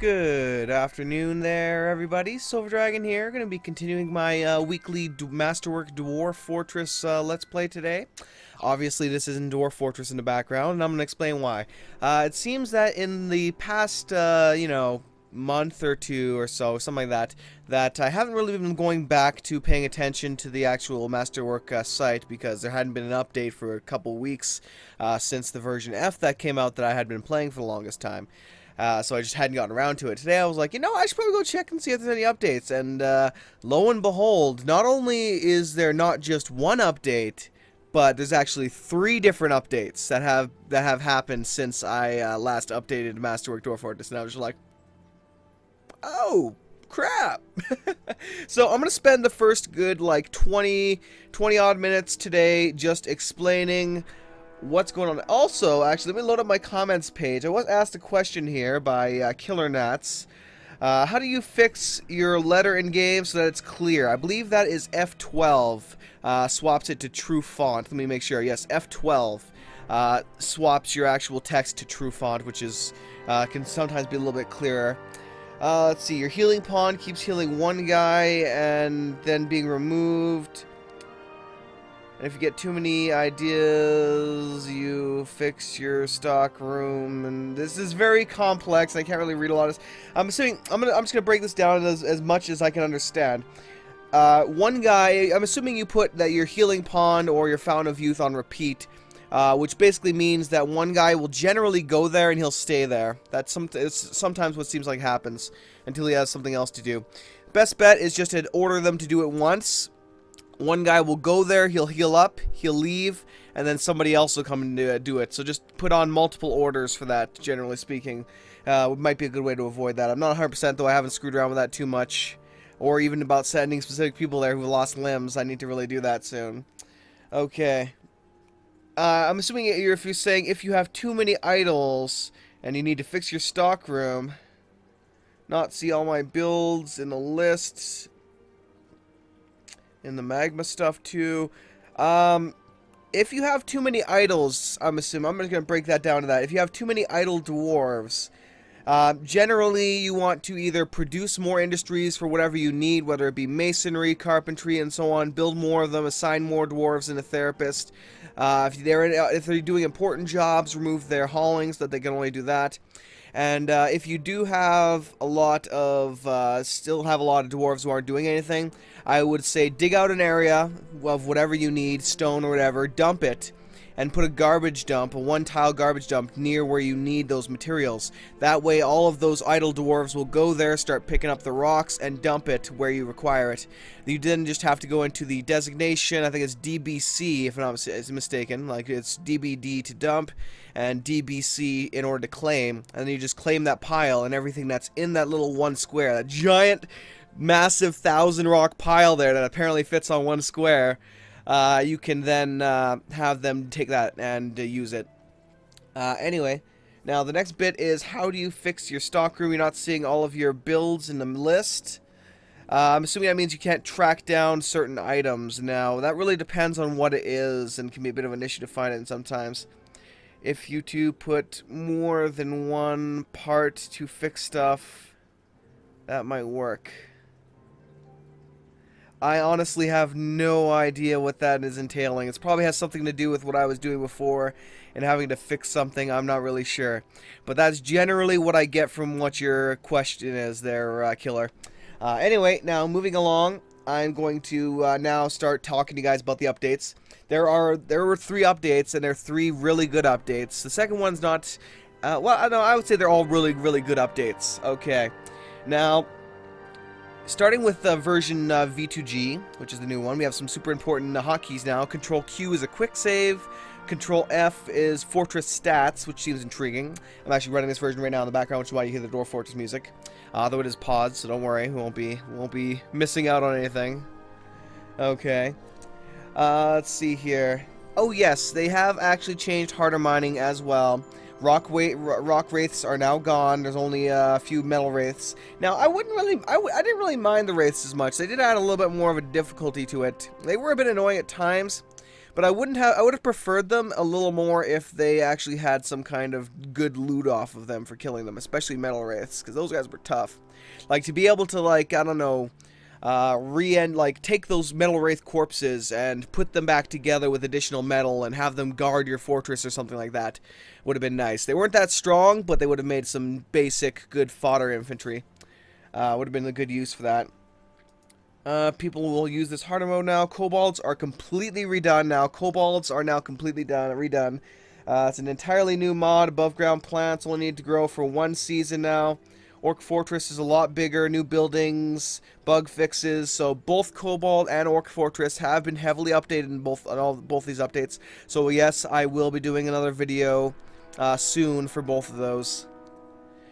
Good afternoon there, everybody. Silver Dragon here. Going to be continuing my weekly Masterwork Dwarf Fortress Let's Play today. Obviously, this is in Dwarf Fortress in the background, and I'm going to explain why. It seems that in the past, month or two or so, something like that I haven't really been going back to paying attention to the actual Masterwork site because there hadn't been an update for a couple weeks since the version F that came out that I had been playing for the longest time. So I just hadn't gotten around to it. Today I was like, I should probably go check and see if there's any updates. And lo and behold, not only is there not just one update, but there's actually 3 different updates that have happened since I last updated Masterwork Dwarf Fortress. And I was just like, oh, crap. So I'm going to spend the first good, 20 odd minutes today just explaining what's going on. Also, actually, let me load up my comments page. I was asked a question here by Killer Nats. How do you fix your letter in game so that it's clear? I believe that is F12 swaps it to true font. Let me make sure. Yes, F12 swaps your actual text to true font, which is can sometimes be a little bit clearer. Let's see. Your healing pond keeps healing one guy and then being removed. And if you get too many ideas, you fix your stock room. And this is very complex. I can't really read a lot of this. I'm just gonna break this down as much as I can understand. One guy, I'm assuming you put that your healing pond or your fountain of youth on repeat, which basically means that one guy will generally go there and he'll stay there. It's sometimes what seems like happens until he has something else to do. Best bet is just to order them to do it once. One guy will go there, he'll heal up, he'll leave, and then somebody else will come and do it. So just put on multiple orders for that, generally speaking. Might be a good way to avoid that. I'm not 100% though, I haven't screwed around with that too much. Or even about sending specific people there who lost limbs. I need to really do that soon. Okay. I'm assuming if you're saying if you have too many idols and you need to fix your stock room, not see all my builds in the list. In the magma stuff too. If you have too many idols, I'm just going to break that down to that. If you have too many idle dwarves, generally you want to either produce more industries for whatever you need, whether it be masonry, carpentry, and so on. Build more of them, assign more dwarves and a therapist. If they're doing important jobs, remove their hauling so that they can only do that. And if you do have a lot of, still have a lot of dwarves who aren't doing anything, I would say dig out an area of whatever you need, stone or whatever, dump it, and put a garbage dump, a one-tile garbage dump, near where you need those materials. That way all of those idle dwarves will go there, start picking up the rocks, and dump it where you require it. You then just have to go into the designation, I think it's DBC if I'm not mistaken, like it's DBD to dump, and DBC in order to claim, and then you just claim that pile and everything that's in that little one square, that giant, massive 1,000 rock pile there that apparently fits on one square. You can then have them take that and use it. Anyway, now the next bit is how do you fix your stock room? You're not seeing all of your builds in the list. I'm assuming that means you can't track down certain items. Now, that really depends on what it is and can be a bit of an issue to find it sometimes. If you two put more than one part to fix stuff, that might work. I honestly have no idea what that is entailing. It probably has something to do with what I was doing before and having to fix something. I'm not really sure. But that's generally what I get from what your question is there, Killer. Anyway, now moving along, I'm going to now start talking to you guys about the updates. There were 3 updates, and they're 3 really good updates. The second one's not... well, no, I would say they're all really, really good updates. Okay. Now... starting with version V2G, which is the new one, we have some super important hotkeys now. Control Q is a quick save. Control F is Fortress Stats, which seems intriguing. I'm actually running this version right now in the background, which is why you hear the Dwarf Fortress music. Though it is paused, so don't worry, we won't be missing out on anything. Okay. Let's see here. Oh yes, they have actually changed harder mining as well. Rock wraiths are now gone. There's only a few metal wraiths. Now, I didn't really mind the wraiths as much. They did add a little bit more of a difficulty to it. They were a bit annoying at times, But I would have preferred them a little more if they actually had some kind of good loot off of them for killing them, especially metal wraiths, because those guys were tough. Like, to be able to, like, I don't know, take those metal wraith corpses and put them back together with additional metal and have them guard your fortress or something like that would have been nice. They weren't that strong, but they would have made some basic good fodder infantry. Would have been a good use for that. People will use this harder mode now. Kobolds are completely redone now. Kobolds are now completely redone. It's an entirely new mod. Above ground plants only need to grow for 1 season now. Orc Fortress is a lot bigger, new buildings, bug fixes. So both Kobold and Orc Fortress have been heavily updated in both these updates. So yes, I will be doing another video soon for both of those,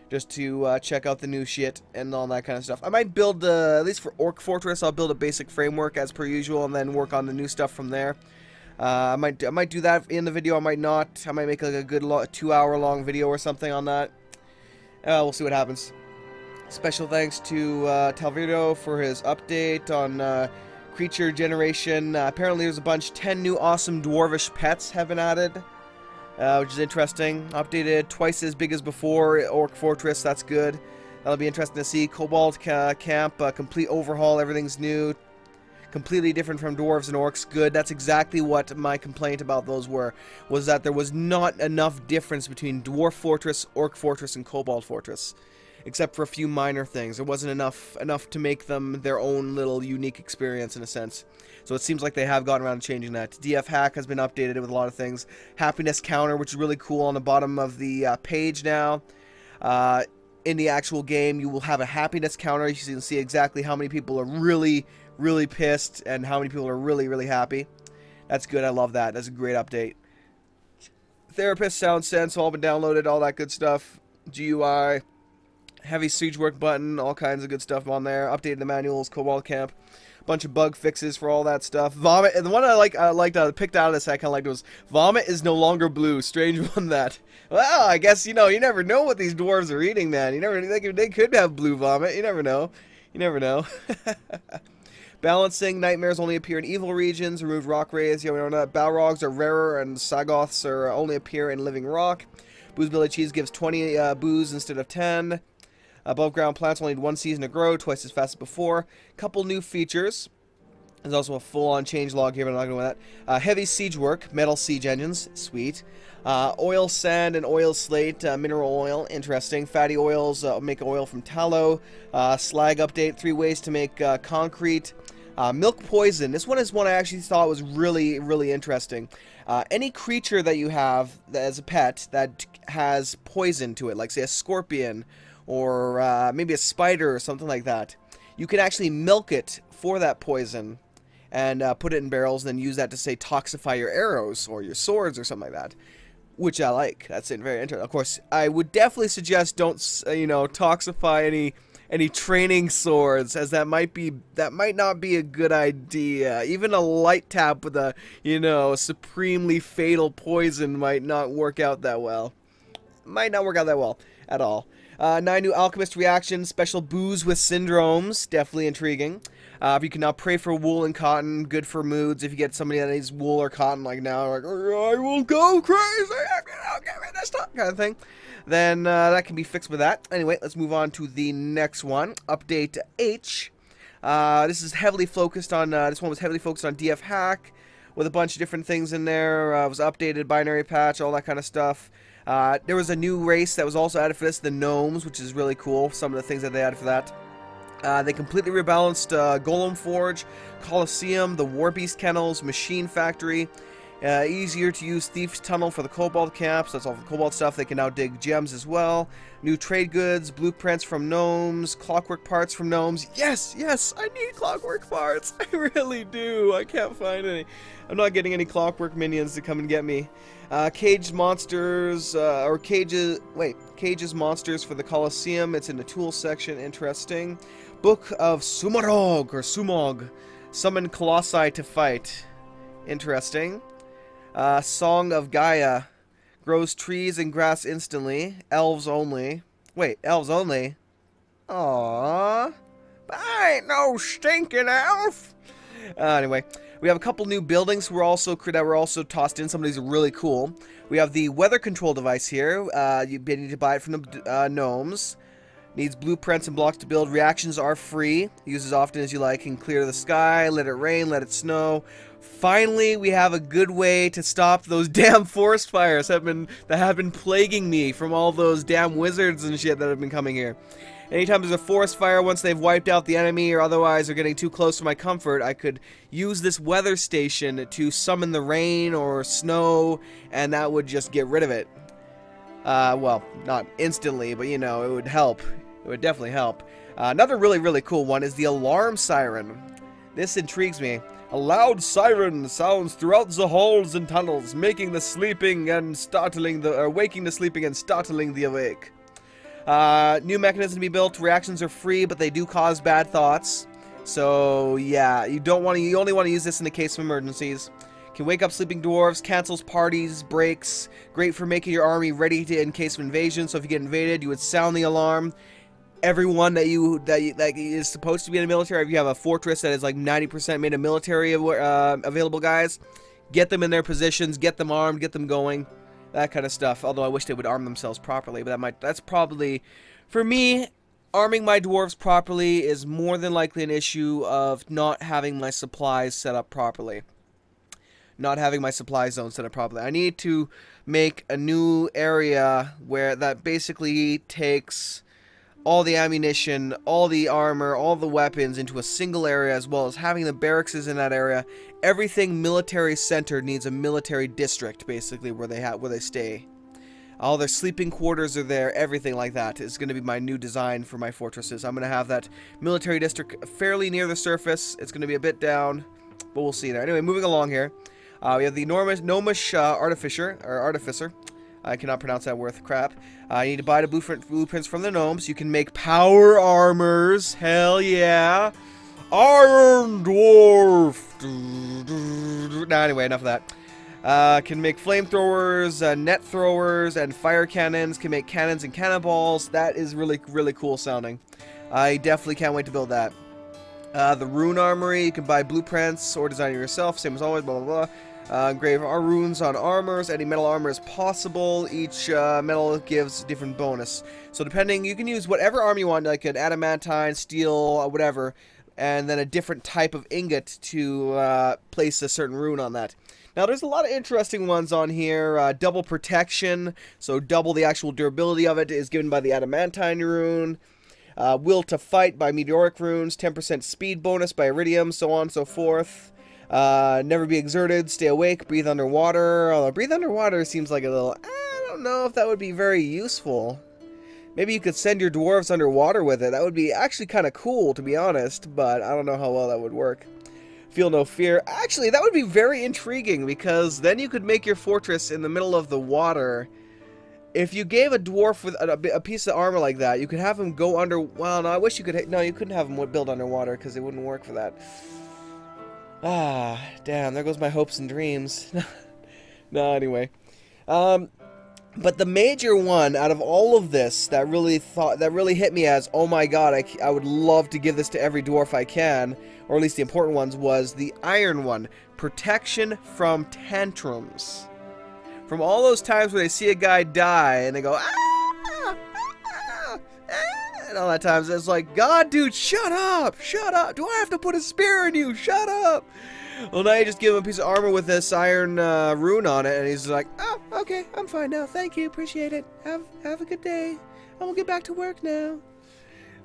just to check out the new shit and all that kind of stuff. I might build, at least for Orc Fortress, I'll build a basic framework as per usual, and then work on the new stuff from there. I might do that in the video. I might not. I might make like a good 2-hour-long video or something on that. We'll see what happens. Special thanks to Talvirdo for his update on creature generation. Apparently there's a bunch. 10 new awesome dwarvish pets have been added, which is interesting. Updated twice as big as before. Orc Fortress, that's good. That'll be interesting to see. Kobold camp, complete overhaul. Everything's new. Completely different from dwarves and orcs. Good. That's exactly what my complaint about those was that there was not enough difference between Dwarf Fortress, Orc Fortress, and Kobold Fortress. Except for a few minor things. There wasn't enough to make them their own little unique experience in a sense. So it seems like they have gotten around to changing that. DF Hack has been updated with a lot of things. Happiness counter, which is really cool, on the bottom of the page now. In the actual game, you will have a happiness counter. You can see exactly how many people are really, really pissed and how many people are really, really happy. That's good. I love that. That's a great update. Therapist, Sound Sense, all been downloaded. All that good stuff. GUI. Heavy siege work button, all kinds of good stuff on there. Updated the manuals, Kobold Camp, bunch of bug fixes for all that stuff. Vomit, and the one I picked out of this I kind of liked was Vomit is no longer blue. Strange one that. Well, I guess, you know, you never know what these dwarves are eating, man. They could have blue vomit. You never know. You never know. Balancing, nightmares only appear in evil regions. Removed rock rays. Yeah, we know that. Balrogs are rarer, and Sagoths are only appear in living rock. Booze Billy Cheese gives 20 booze instead of 10. Above ground plants only need 1 season to grow, twice as fast as before. Couple new features. There's also a full-on change log here, but I'm not going to go with that. Heavy siege work, metal siege engines, sweet. Oil sand and oil slate, mineral oil, interesting. Fatty oils make oil from tallow. Slag update, 3 ways to make concrete. Milk poison. This one is one I actually thought was really, really interesting. Any creature that you have as a pet that has poison to it, like say a scorpion, or maybe a spider or something like that, you can actually milk it for that poison and put it in barrels and then use that to, say, toxify your arrows or your swords or something like that, which I like. That's very interesting. Of course, I would definitely suggest don't, you know, toxify any training swords, as that might not be a good idea. Even a light tap with a, you know, supremely fatal poison might not work out that well. Might not work out that well at all. 9 new alchemist reactions, special booze with syndromes, definitely intriguing. You can now pray for wool and cotton, good for moods. If you get somebody that needs wool or cotton, like now, like, I will go crazy, I'll give it this stuff, kind of thing, then that can be fixed with that. Anyway, let's move on to the next one. Update H. This is heavily focused on, this one was heavily focused on DF Hack, with a bunch of different things in there. It was updated, binary patch, all that kind of stuff. There was a new race that was also added for this, the Gnomes, which is really cool, some of the things that they added for that. They completely rebalanced Golem Forge, Coliseum, the Warbeast Kennels, Machine Factory, easier to use Thief's Tunnel for the Kobold camps. That's all the Kobold stuff. They can now dig gems as well. New trade goods, blueprints from Gnomes, clockwork parts from Gnomes. Yes, yes, I need clockwork parts. I really do. I can't find any. I'm not getting any clockwork minions to come and get me. Caged monsters, Cages monsters for the Coliseum. It's in the tools section. Interesting. Book of Sumarog, or Sumog. Summon Colossi to fight. Interesting. Song of Gaia. Grows trees and grass instantly. Elves only. Wait, elves only? Aww. But I ain't no stinking elf. Anyway. We have a couple new buildings that were also tossed in. Some of these are really cool. We have the weather control device here. You need to buy it from the gnomes. Needs blueprints and blocks to build. Reactions are free. Use as often as you like. Can clear the sky, let it rain, let it snow. Finally, we have a good way to stop those damn forest fires that have been plaguing me from all those damn wizards and shit that have been coming here. Anytime there's a forest fire, once they've wiped out the enemy or otherwise are getting too close to my comfort, I could use this weather station to summon the rain or snow, and that would just get rid of it. Well, not instantly, but you know, it would help. It would definitely help. Another really cool one is the alarm siren. This intrigues me. A loud siren sounds throughout the halls and tunnels, making the sleeping and startling the, or waking the sleeping and startling the awake. New mechanism to be built. Reactions are free, but they do cause bad thoughts. So yeah, you only want to use this in the case of emergencies. Can wake up sleeping dwarves, cancels parties, breaks. Great for making your army ready in case of invasion. So if you get invaded, you would sound the alarm. Everyone that is supposed to be in the military, if you have a fortress that is like 90% made of military available guys, get them in their positions, get them armed, get them going, that kind of stuff. Although I wish they would arm themselves properly, but that's probably, for me, arming my dwarves properly is more than likely an issue of not having my supplies set up properly. Not having my supply zone set up properly. I need to make a new area where that basically takes all the ammunition, all the armor, all the weapons into a single area, as well as having the barracks in that area. Everything military centered needs a military district, basically, where they stay. All their sleeping quarters are there, everything like that is going to be my new design for my fortresses. I'm going to have that military district fairly near the surface. It's going to be a bit down, but we'll see there. Anyway, moving along here. We have the gnomish artificer. I cannot pronounce that worth crap. I need to buy the blueprints from the gnomes. You can make power armors. Hell yeah. Iron Dwarf. Nah, anyway, enough of that. Can make flamethrowers, net throwers, and fire cannons. Can make cannons and cannonballs. That is really cool sounding. I definitely can't wait to build that. The rune armory. You can buy blueprints or design it yourself. Same as always, blah, blah, blah. Engrave our runes on armors. Any metal armor is possible. Each metal gives different bonus. So depending, you can use whatever armor you want, like an adamantine, steel, whatever, and then a different type of ingot to place a certain rune on that. Now, there's a lot of interesting ones on here. Double protection, so double the actual durability of it is given by the adamantine rune. Will to fight by meteoric runes. 10% speed bonus by iridium, so on and so forth. Never be exerted, stay awake, breathe underwater. Although breathe underwater seems like a little, I don't know if that would be very useful. Maybe you could send your dwarves underwater with it. That would be actually kind of cool, to be honest, but I don't know how well that would work. Feel no fear. Actually, that would be very intriguing, because then you could make your fortress in the middle of the water. If you gave a dwarf with a piece of armor like that, you could have him go under, well, no, I wish you could, no, you couldn't have him build underwater, because it wouldn't work for that. Ah, damn, there goes my hopes and dreams. No, anyway. But the major one out of all of this that really hit me as, oh my god, I would love to give this to every dwarf I can, or at least the important ones, was the iron one. Protection from tantrums. From all those times where they see a guy die and they go, ah, and all that times, it's like, God, dude, shut up! Shut up! Do I have to put a spear in you? Shut up! Well, now you just give him a piece of armor with this iron rune on it, and he's like, oh, okay, I'm fine now. Thank you, appreciate it. Have a good day. I will get back to work now.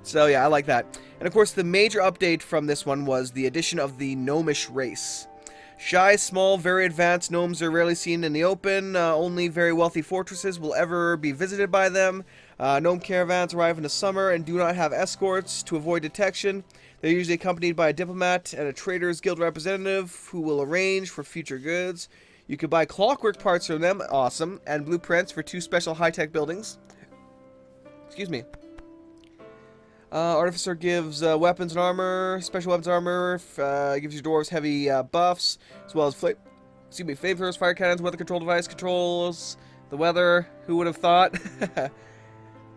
So yeah, I like that. And of course, the major update from this one was the addition of the gnomish race. Shy, small, very advanced gnomes are rarely seen in the open. Only very wealthy fortresses will ever be visited by them. Gnome caravans arrive in the summer and do not have escorts to avoid detection. They're usually accompanied by a diplomat and a traders guild representative who will arrange for future goods. You can buy clockwork parts from them, awesome, and blueprints for 2 special high-tech buildings. Excuse me. Artificer gives weapons and armor, special weapons and armor, gives your dwarves heavy buffs, as well as flamethrowers, fire cannons, weather control device, controls the weather. Who would have thought?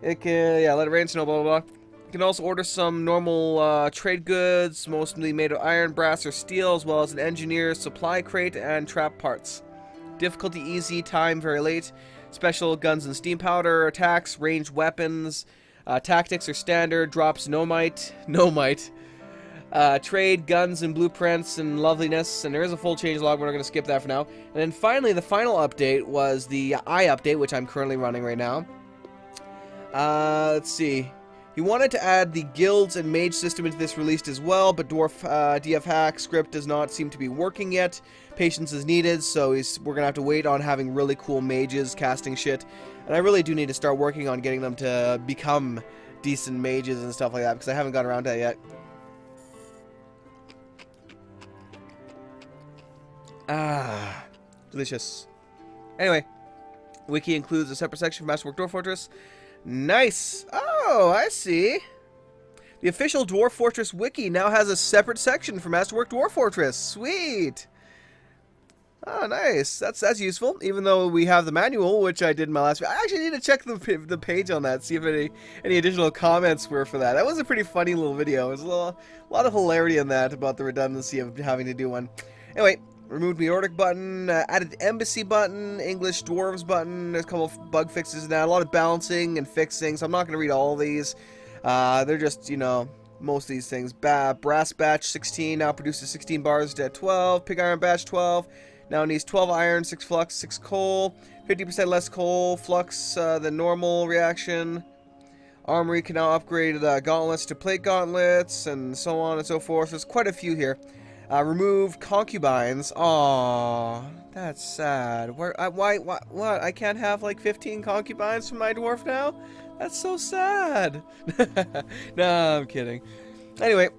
It can, yeah, let it rain, snow, blah, blah, blah. You can also order some normal trade goods, mostly made of iron, brass, or steel, as well as an engineer's supply crate and trap parts. Difficulty easy, time very late. Special guns and steam powder, attacks, ranged weapons, tactics are standard, drops no might. Trade, guns, and blueprints, and loveliness, and there is a full change log, we're not going to skip that for now. And then finally, the final update was the I update, which I'm currently running right now. Let's see. He wanted to add the guilds and mage system into this release as well, but Dwarf DF hack script does not seem to be working yet. Patience is needed, so we're going to have to wait on having really cool mages casting shit. And I really do need to start working on getting them to become decent mages and stuff like that, because I haven't gotten around to that yet. Ah, delicious. Anyway, wiki includes a separate section for Masterwork Dwarf Fortress. Nice. Oh, I see. The official Dwarf Fortress wiki now has a separate section for Masterwork Dwarf Fortress. Sweet. Oh, nice. That's useful. Even though we have the manual, which I did in my last video. I actually need to check the page on that, see if any additional comments were for that. That was a pretty funny little video. There's a lot of hilarity in that about the redundancy of having to do one. Anyway. Removed Meordic button, added Embassy button, English Dwarves button, there's a couple of bug fixes now, a lot of balancing and fixing, so I'm not going to read all of these. They're just, you know, most of these things. Brass batch 16 now produces 16 bars at 12, pig iron batch 12, now needs 12 iron, 6 flux, 6 coal, 50% less coal, flux than normal reaction. Armory can now upgrade the gauntlets to plate gauntlets, and so on and so forth. There's quite a few here. Remove concubines. Aww, that's sad. What? I can't have like 15 concubines for my dwarf now? That's so sad. No, I'm kidding. Anyway,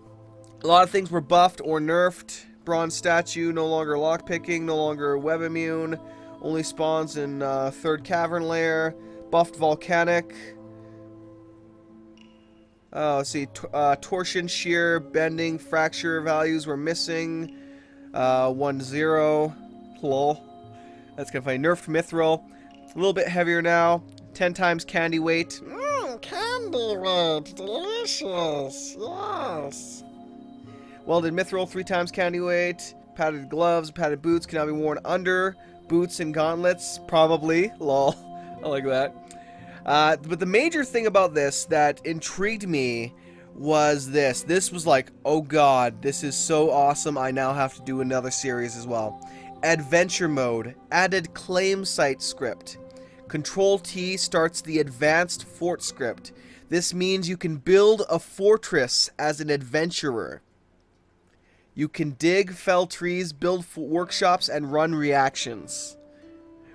a lot of things were buffed or nerfed. Bronze statue, no longer lockpicking, no longer web immune. Only spawns in third cavern layer. Buffed volcanic. Oh, let's see, torsion, shear, bending, fracture values were missing. 1-0. Lol. That's kind of funny. Nerfed mithril. A little bit heavier now. 10 times candy weight. Candy weight. Delicious. Yes. Welded mithril, 3 times candy weight. Padded gloves, padded boots can now be worn under boots and gauntlets. Probably. Lol. I like that. But the major thing about this that intrigued me was this. This was like, oh god, this is so awesome, I now have to do another series as well. Adventure mode. Added claim site script. Control-T starts the advanced fort script. This means you can build a fortress as an adventurer. You can dig, fell trees, build workshops, and run reactions.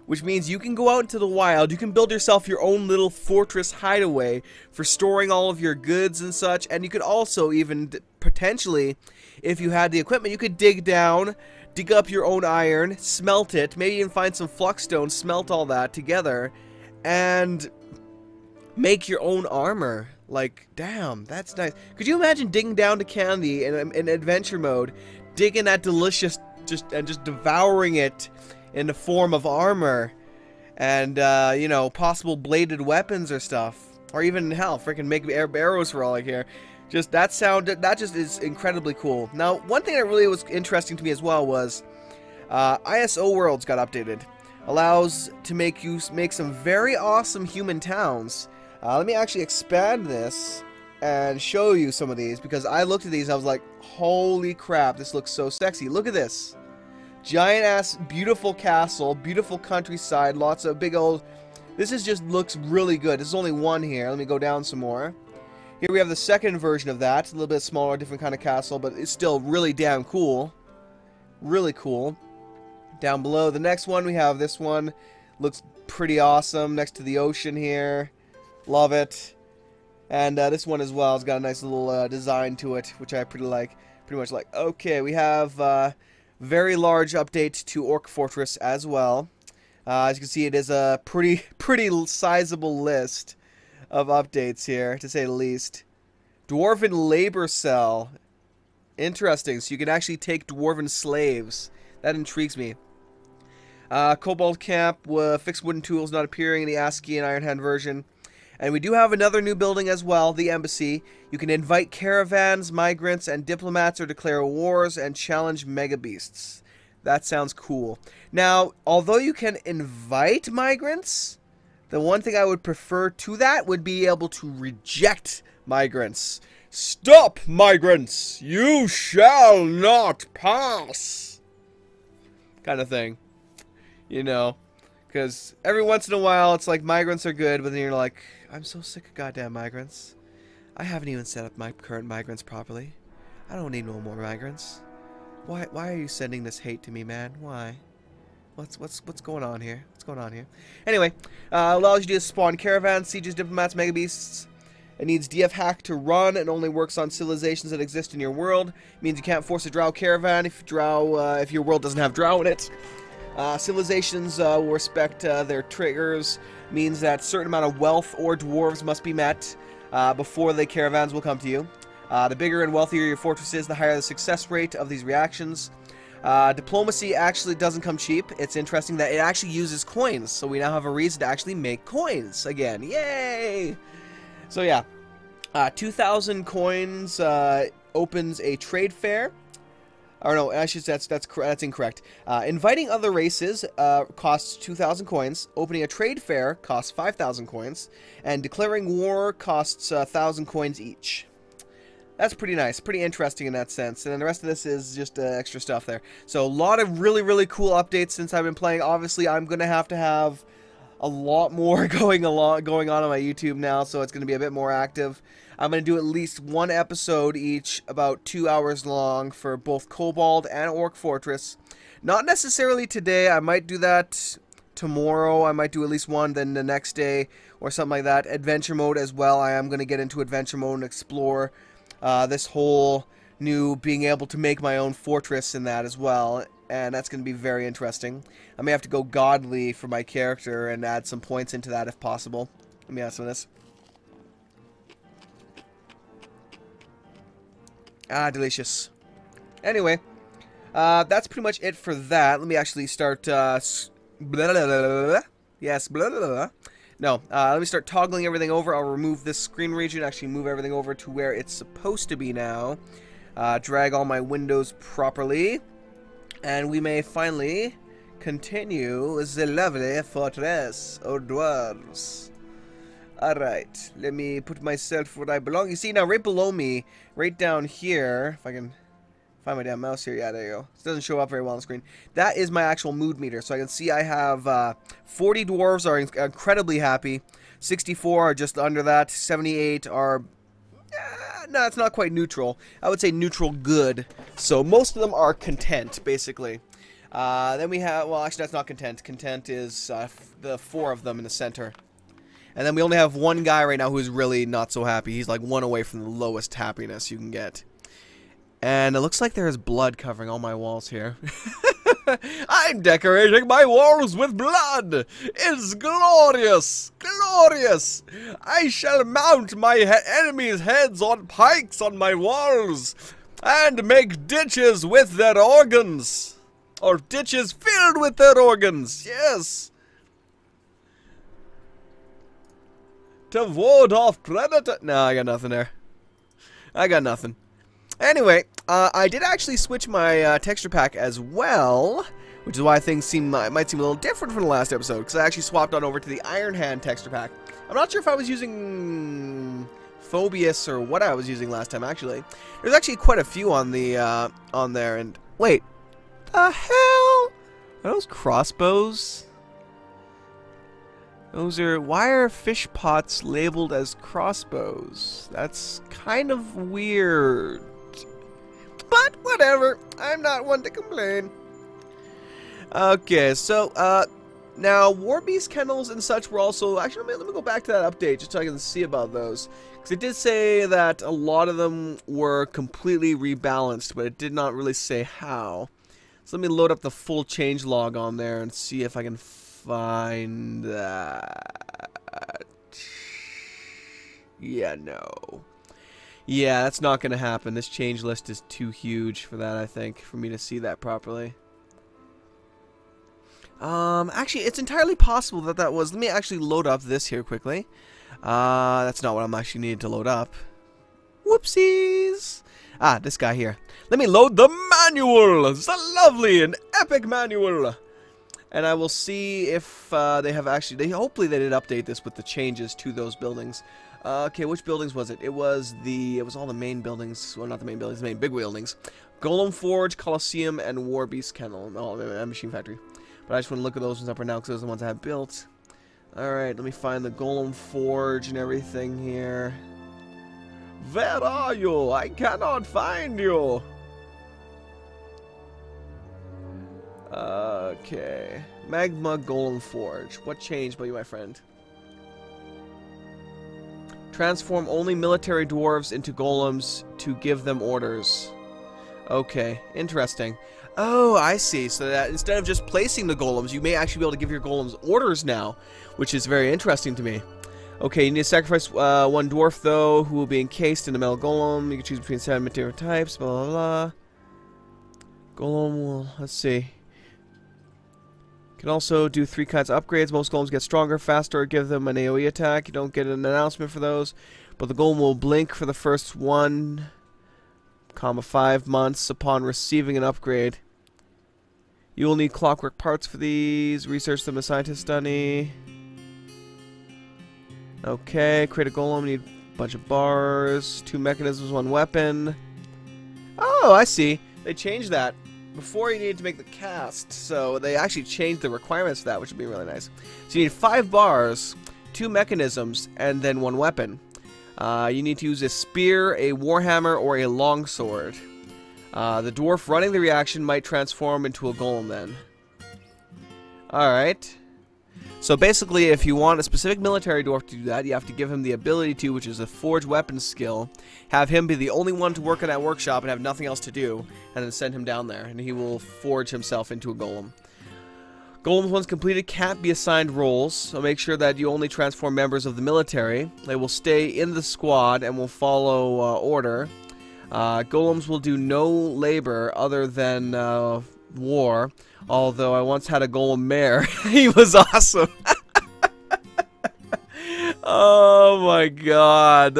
Which means you can go out into the wild, you can build yourself your own little fortress hideaway for storing all of your goods and such, and you could also even, potentially, if you had the equipment, you could dig down, dig up your own iron, smelt it, maybe even find some fluxstone, smelt all that together, and make your own armor. Like, damn, that's nice. Could you imagine digging down to candy in adventure mode, digging that delicious, and just devouring it in the form of armor, and, you know, possible bladed weapons or stuff. Or even, hell, freaking make arrows for all I care. Just, that just is incredibly cool. Now, one thing that really was interesting to me as well was, ISO Worlds got updated. Allows to make some very awesome human towns. Let me actually expand this and show you some of these, because I looked at these, I was like, holy crap, this looks so sexy. Look at this. Giant ass, beautiful castle, beautiful countryside, lots of big old... This just looks really good. There's only one here. Let me go down some more. Here we have the second version of that. A little bit smaller, different kind of castle, but it's still really damn cool. Really cool. Down below, the next one, we have this one. Looks pretty awesome, next to the ocean here. Love it. And this one as well has got a nice little design to it, which I pretty much like. Okay, we have... very large update to Orc Fortress as well. As you can see, it is a pretty sizable list of updates here, to say the least. Dwarven Labor Cell. Interesting, so you can actually take Dwarven slaves. That intrigues me. Cobalt Camp, fixed wooden tools not appearing in the ASCII and Iron Hand version. And we do have another new building as well, the embassy. You can invite caravans, migrants, and diplomats, or declare wars and challenge mega beasts. That sounds cool. Now, although you can invite migrants, the one thing I would prefer to that would be able to reject migrants. Stop, migrants! You shall not pass! Kind of thing. You know, because every once in a while it's like migrants are good, but then you're like, I'm so sick of goddamn migrants. I haven't even set up my current migrants properly. I don't need no more migrants. Why are you sending this hate to me, man? Why? What's going on here? What's going on here? Anyway, allows you to spawn caravans, sieges, diplomats, mega beasts. It needs DF hack to run and only works on civilizations that exist in your world. It means you can't force a drow caravan if your world doesn't have drow in it. Civilizations will respect their triggers. Means that certain amount of wealth or dwarves must be met before the caravans will come to you. The bigger and wealthier your fortress is, the higher the success rate of these reactions. Diplomacy actually doesn't come cheap. It's interesting that it actually uses coins, so we now have a reason to actually make coins again. Yay! So yeah, 2,000 coins opens a trade fair. Or no, actually that's incorrect. Inviting other races costs 2,000 coins. Opening a trade fair costs 5,000 coins, and declaring war costs 1,000 coins each. That's pretty nice, pretty interesting in that sense. And then the rest of this is just extra stuff there. So a lot of really cool updates since I've been playing. Obviously, I'm gonna have a lot more going on my YouTube now, so it's gonna be a bit more active. I'm gonna do at least one episode each, about 2 hours long, for both Kobold and Orc Fortress. Not necessarily today. I might do that tomorrow. I might do at least one, then the next day, or something like that. Adventure mode as well. I am gonna get into adventure mode and explore this whole new being able to make my own fortress in that as well, and that's going to be very interesting. I may have to go godly for my character and add some points into that if possible. Let me add some of this. Ah, delicious. Anyway, that's pretty much it for that. Let me actually start, yes, No, let me start toggling everything over. I'll remove this screen region, actually move everything over to where it's supposed to be now. Drag all my windows properly. And we may finally continue the lovely fortress of dwarves. Alright, let me put myself where I belong. You see, now right below me, right down here, if I can find my damn mouse here. Yeah, there you go. It doesn't show up very well on the screen. That is my actual mood meter. So I can see I have 40 dwarves are incredibly happy. 64 are just under that. 78 are... no, it's not quite neutral. I would say neutral good. So most of them are content, basically. Then we have... well, actually, that's not content. Content is the 4 of them in the center. And then we only have one guy right now who's really not so happy. He's like 1 away from the lowest happiness you can get. And it looks like there is blood covering all my walls here. I'm decorating my walls with blood! It's glorious! Glorious! I shall mount my enemies' heads on pikes on my walls and make ditches with their organs. Or ditches filled with their organs, yes! To ward off predator... no, I got nothing there. I got nothing. Anyway, I did actually switch my texture pack as well, which is why things might seem a little different from the last episode, because I actually swapped on over to the Iron Hand texture pack. I'm not sure if I was using Phobius or what I was using last time, actually. There's actually quite a few on the on there, and wait, the hell? Are those crossbows? Those are... why are fish pots labeled as crossbows? That's kind of weird. But whatever, I'm not one to complain. Okay, so now Warbeast kennels and such were also... actually, let me go back to that update just so I can see about those. Because it did say that a lot of them were completely rebalanced, but it did not really say how. So let me load up the full changelog on there and see if I can find that. Yeah, no. Yeah, that's not going to happen. This change list is too huge for that, I think, for me to see that properly. Actually, it's entirely possible that that was... let me actually load up this here quickly. That's not what I'm actually needed to load up. Whoopsies! Ah, this guy here. Let me load the manual! The lovely and epic manual! And I will see if they have actually... hopefully they did update this with the changes to those buildings. Okay, which buildings was it? It was all the main buildings. Well, not the main buildings, the main big buildings. Golem Forge, Coliseum, and War Beast Kennel. Oh, and Machine Factory. But I just want to look at those ones up right now because those are the ones I have built. Alright, let me find the Golem Forge and everything here. Where are you? I cannot find you. Okay. Magma Golem Forge. What changed by you, my friend? Transform only military dwarves into golems to give them orders. Okay, interesting. Oh, I see. So that instead of just placing the golems, you may actually be able to give your golems orders now, which is very interesting to me. Okay, you need to sacrifice one dwarf, though, who will be encased in a metal golem. You can choose between 7 material types, blah, blah, blah. Golem will, let's see. Can also do 3 kinds of upgrades. Most golems get stronger, faster, or give them an AoE attack. You don't get an announcement for those. But the golem will blink for the first 1,5 months upon receiving an upgrade. You will need clockwork parts for these. Research them as scientist study. Okay, create a golem. Need a bunch of bars. 2 mechanisms, 1 weapon. Oh, I see. They changed that. Before you needed to make the cast, so they actually changed the requirements for that, which would be really nice. So you need 5 bars, 2 mechanisms, and then 1 weapon. You need to use a spear, a warhammer, or a longsword. The dwarf running the reaction might transform into a golem then. Alright. So basically, if you want a specific military dwarf to do that, you have to give him the ability to, which is a forge weapon skill. Have him be the only one to work in that workshop and have nothing else to do, and then send him down there, and he will forge himself into a golem. Golems, once completed, can't be assigned roles, so make sure that you only transform members of the military. They will stay in the squad and will follow order. Golems will do no labor other than war. Although I once had a golem mare. He was awesome. Oh my god.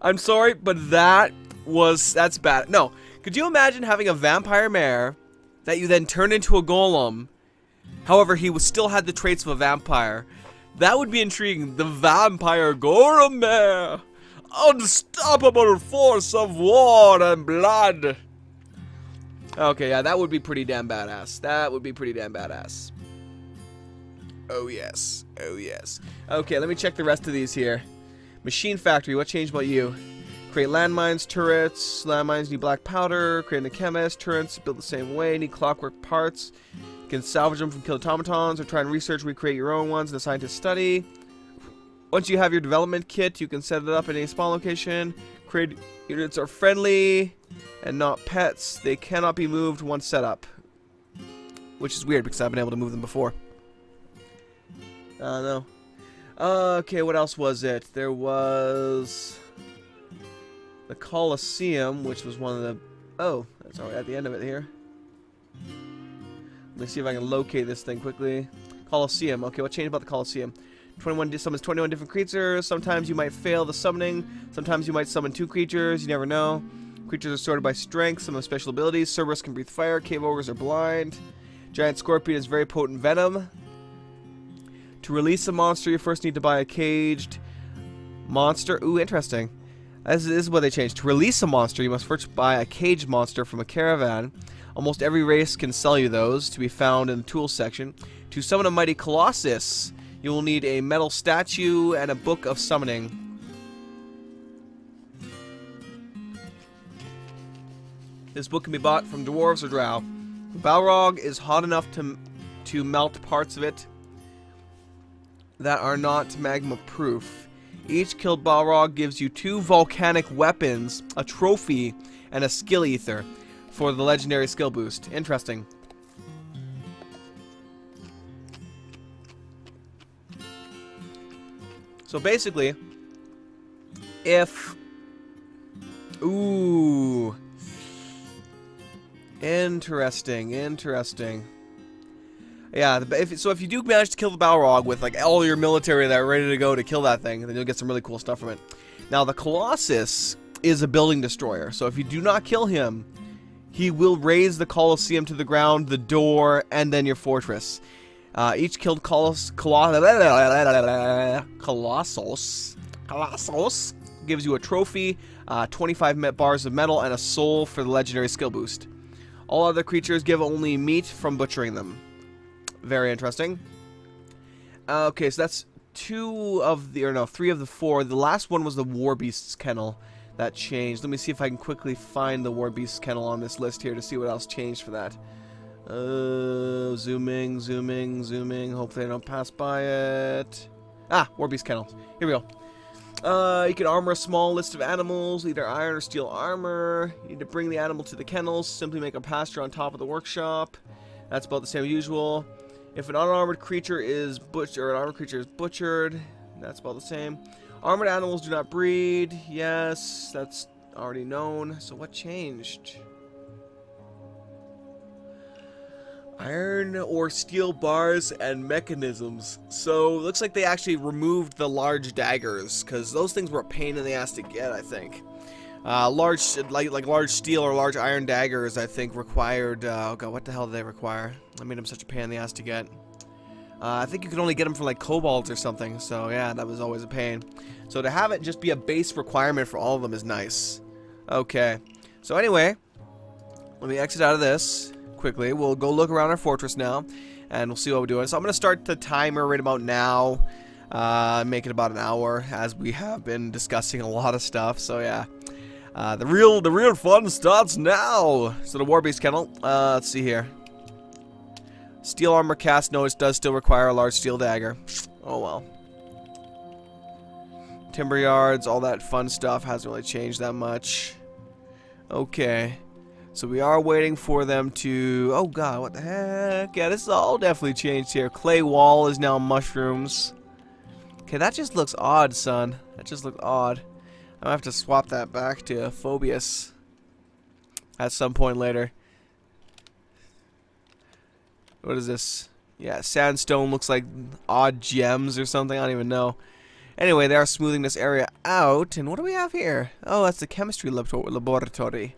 I'm sorry, but that's bad. No. Could you imagine having a vampire mare that you then turn into a golem? However, he still had the traits of a vampire. That would be intriguing. The vampire golem mare. Unstoppable force of war and blood. Okay, yeah, that would be pretty damn badass. That would be pretty damn badass. Oh, yes. Oh, yes. Okay, let me check the rest of these here. Machine Factory, what changed about you? Create landmines, turrets. Landmines need black powder. Create a chemist. Turrets built the same way. Need clockwork parts. You can salvage them from killed automatons or try and research, recreate your own ones in a scientist study. Once you have your development kit, you can set it up in any spawn location. Create units are friendly and not pets. They cannot be moved once set up. Which is weird because I've been able to move them before. No. Okay, what else was it? There was the Coliseum, which was one of the... Oh, that's alright at the end of it here. Let me see if I can locate this thing quickly. Coliseum. Okay, what changed about the Coliseum? 21 summons 21 different creatures. Sometimes you might fail the summoning. Sometimes you might summon 2 creatures. You never know. Creatures are sorted by strength. Some have special abilities. Cerberus can breathe fire. Cave ogres are blind. Giant scorpion is very potent venom. To release a monster, you first need to buy a caged monster. Ooh, interesting. This is what they changed. To release a monster, you must first buy a caged monster from a caravan. Almost every race can sell you those, to be found in the tools section. To summon a mighty colossus, you will need a metal statue and a book of summoning. This book can be bought from dwarves or drow. Balrog is hot enough to melt parts of it that are not magma proof. Each killed Balrog gives you 2 volcanic weapons, a trophy, and a skill ether for the legendary skill boost. Interesting. So basically, if... Ooh. Interesting, interesting. Yeah, so if you do manage to kill the Balrog with like all your military that are ready to go to kill that thing, then you'll get some really cool stuff from it. Now the Colossus is a building destroyer, so if you do not kill him, he will raise the Colosseum to the ground, the door, and then your fortress. Each killed Colossus gives you a trophy, 25 bars of metal, and a soul for the legendary skill boost. All other creatures give only meat from butchering them. Very interesting. Okay, so that's 3 of the 4. The last one was the War Beast's Kennel that changed. Let me see if I can quickly find the War Beast's Kennel on this list here to see what else changed for that. Zooming. Hopefully I don't pass by it. Ah, War Beast Kennel. Here we go. You can armor a small list of animals, either iron or steel armor. You need to bring the animal to the kennels. Simply make a pasture on top of the workshop. That's about the same as usual. If an unarmored creature is butchered, that's about the same. Armored animals do not breed. Yes, that's already known. So what changed? Iron or steel bars and mechanisms. So looks like they actually removed the large daggers, because those things were a pain in the ass to get, I think. Large steel or large iron daggers, I think, required, oh god, what the hell did they require? I made them such a pain in the ass to get. I think you could only get them from like kobolds or something, so yeah, that was always a pain. So to have it just be a base requirement for all of them is nice. Okay, so anyway, let me exit out of this quickly. We'll go look around our fortress now, and we'll see what we're doing. So I'm going to start the timer right about now, make it about an hour, as we have been discussing a lot of stuff, so yeah. The real fun starts now. So the War Beast Kennel. Let's see here. Steel armor cast. No, it does still require a large steel dagger. Oh well. Timber yards, all that fun stuff hasn't really changed that much. Okay. So we are waiting for them to... Oh god, what the heck? Yeah, this is all definitely changed here. Clay wall is now mushrooms. Okay, that just looks odd, son. That just looks odd. I'll have to swap that back to Phobius at some point later. What is this? Yeah, sandstone looks like odd gems or something. I don't even know. Anyway, they are smoothing this area out. And what do we have here? Oh, that's the chemistry laboratory.